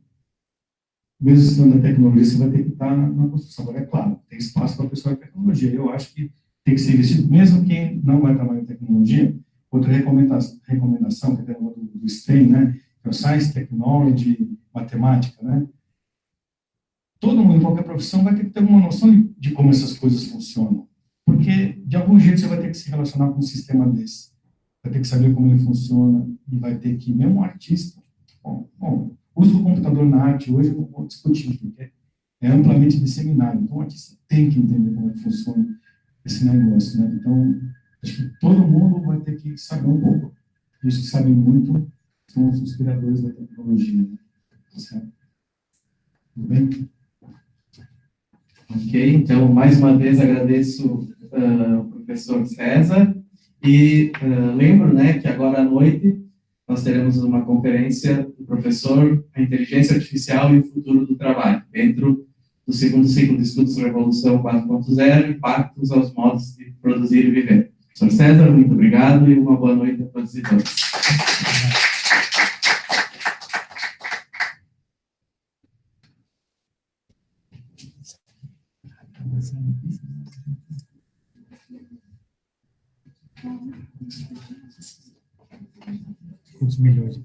mesmo estando na tecnologia, você vai ter que estar na construção. Agora, é claro, tem espaço para o pessoal de tecnologia. Eu acho que tem que ser investido, mesmo quem não vai trabalhar em tecnologia. Outra recomendação que tem do STEM, né? Que é o Science, Technology, Matemática, né? Todo mundo, em qualquer profissão, vai ter que ter uma noção de como essas coisas funcionam. Porque, de algum jeito, você vai ter que se relacionar com um sistema desse. Vai ter que saber como ele funciona e vai ter que, mesmo um artista, bom, o uso do computador na arte hoje eu não vou discutir, porque é amplamente disseminado. Então, o artista tem que entender como é que funciona esse negócio, né? Então, acho que todo mundo vai ter que saber um pouco. Os que sabem muito são os criadores da tecnologia, né? Certo? Tudo bem? Ok, então, mais uma vez agradeço ao professor César e lembro, né, que agora à noite nós teremos uma conferência do professor A Inteligência Artificial e o Futuro do Trabalho, dentro do segundo ciclo de estudos Revolução 4.0, Impactos aos Modos de Produzir e Viver. Professor César, muito obrigado e uma boa noite a todos e todas. Os melhores.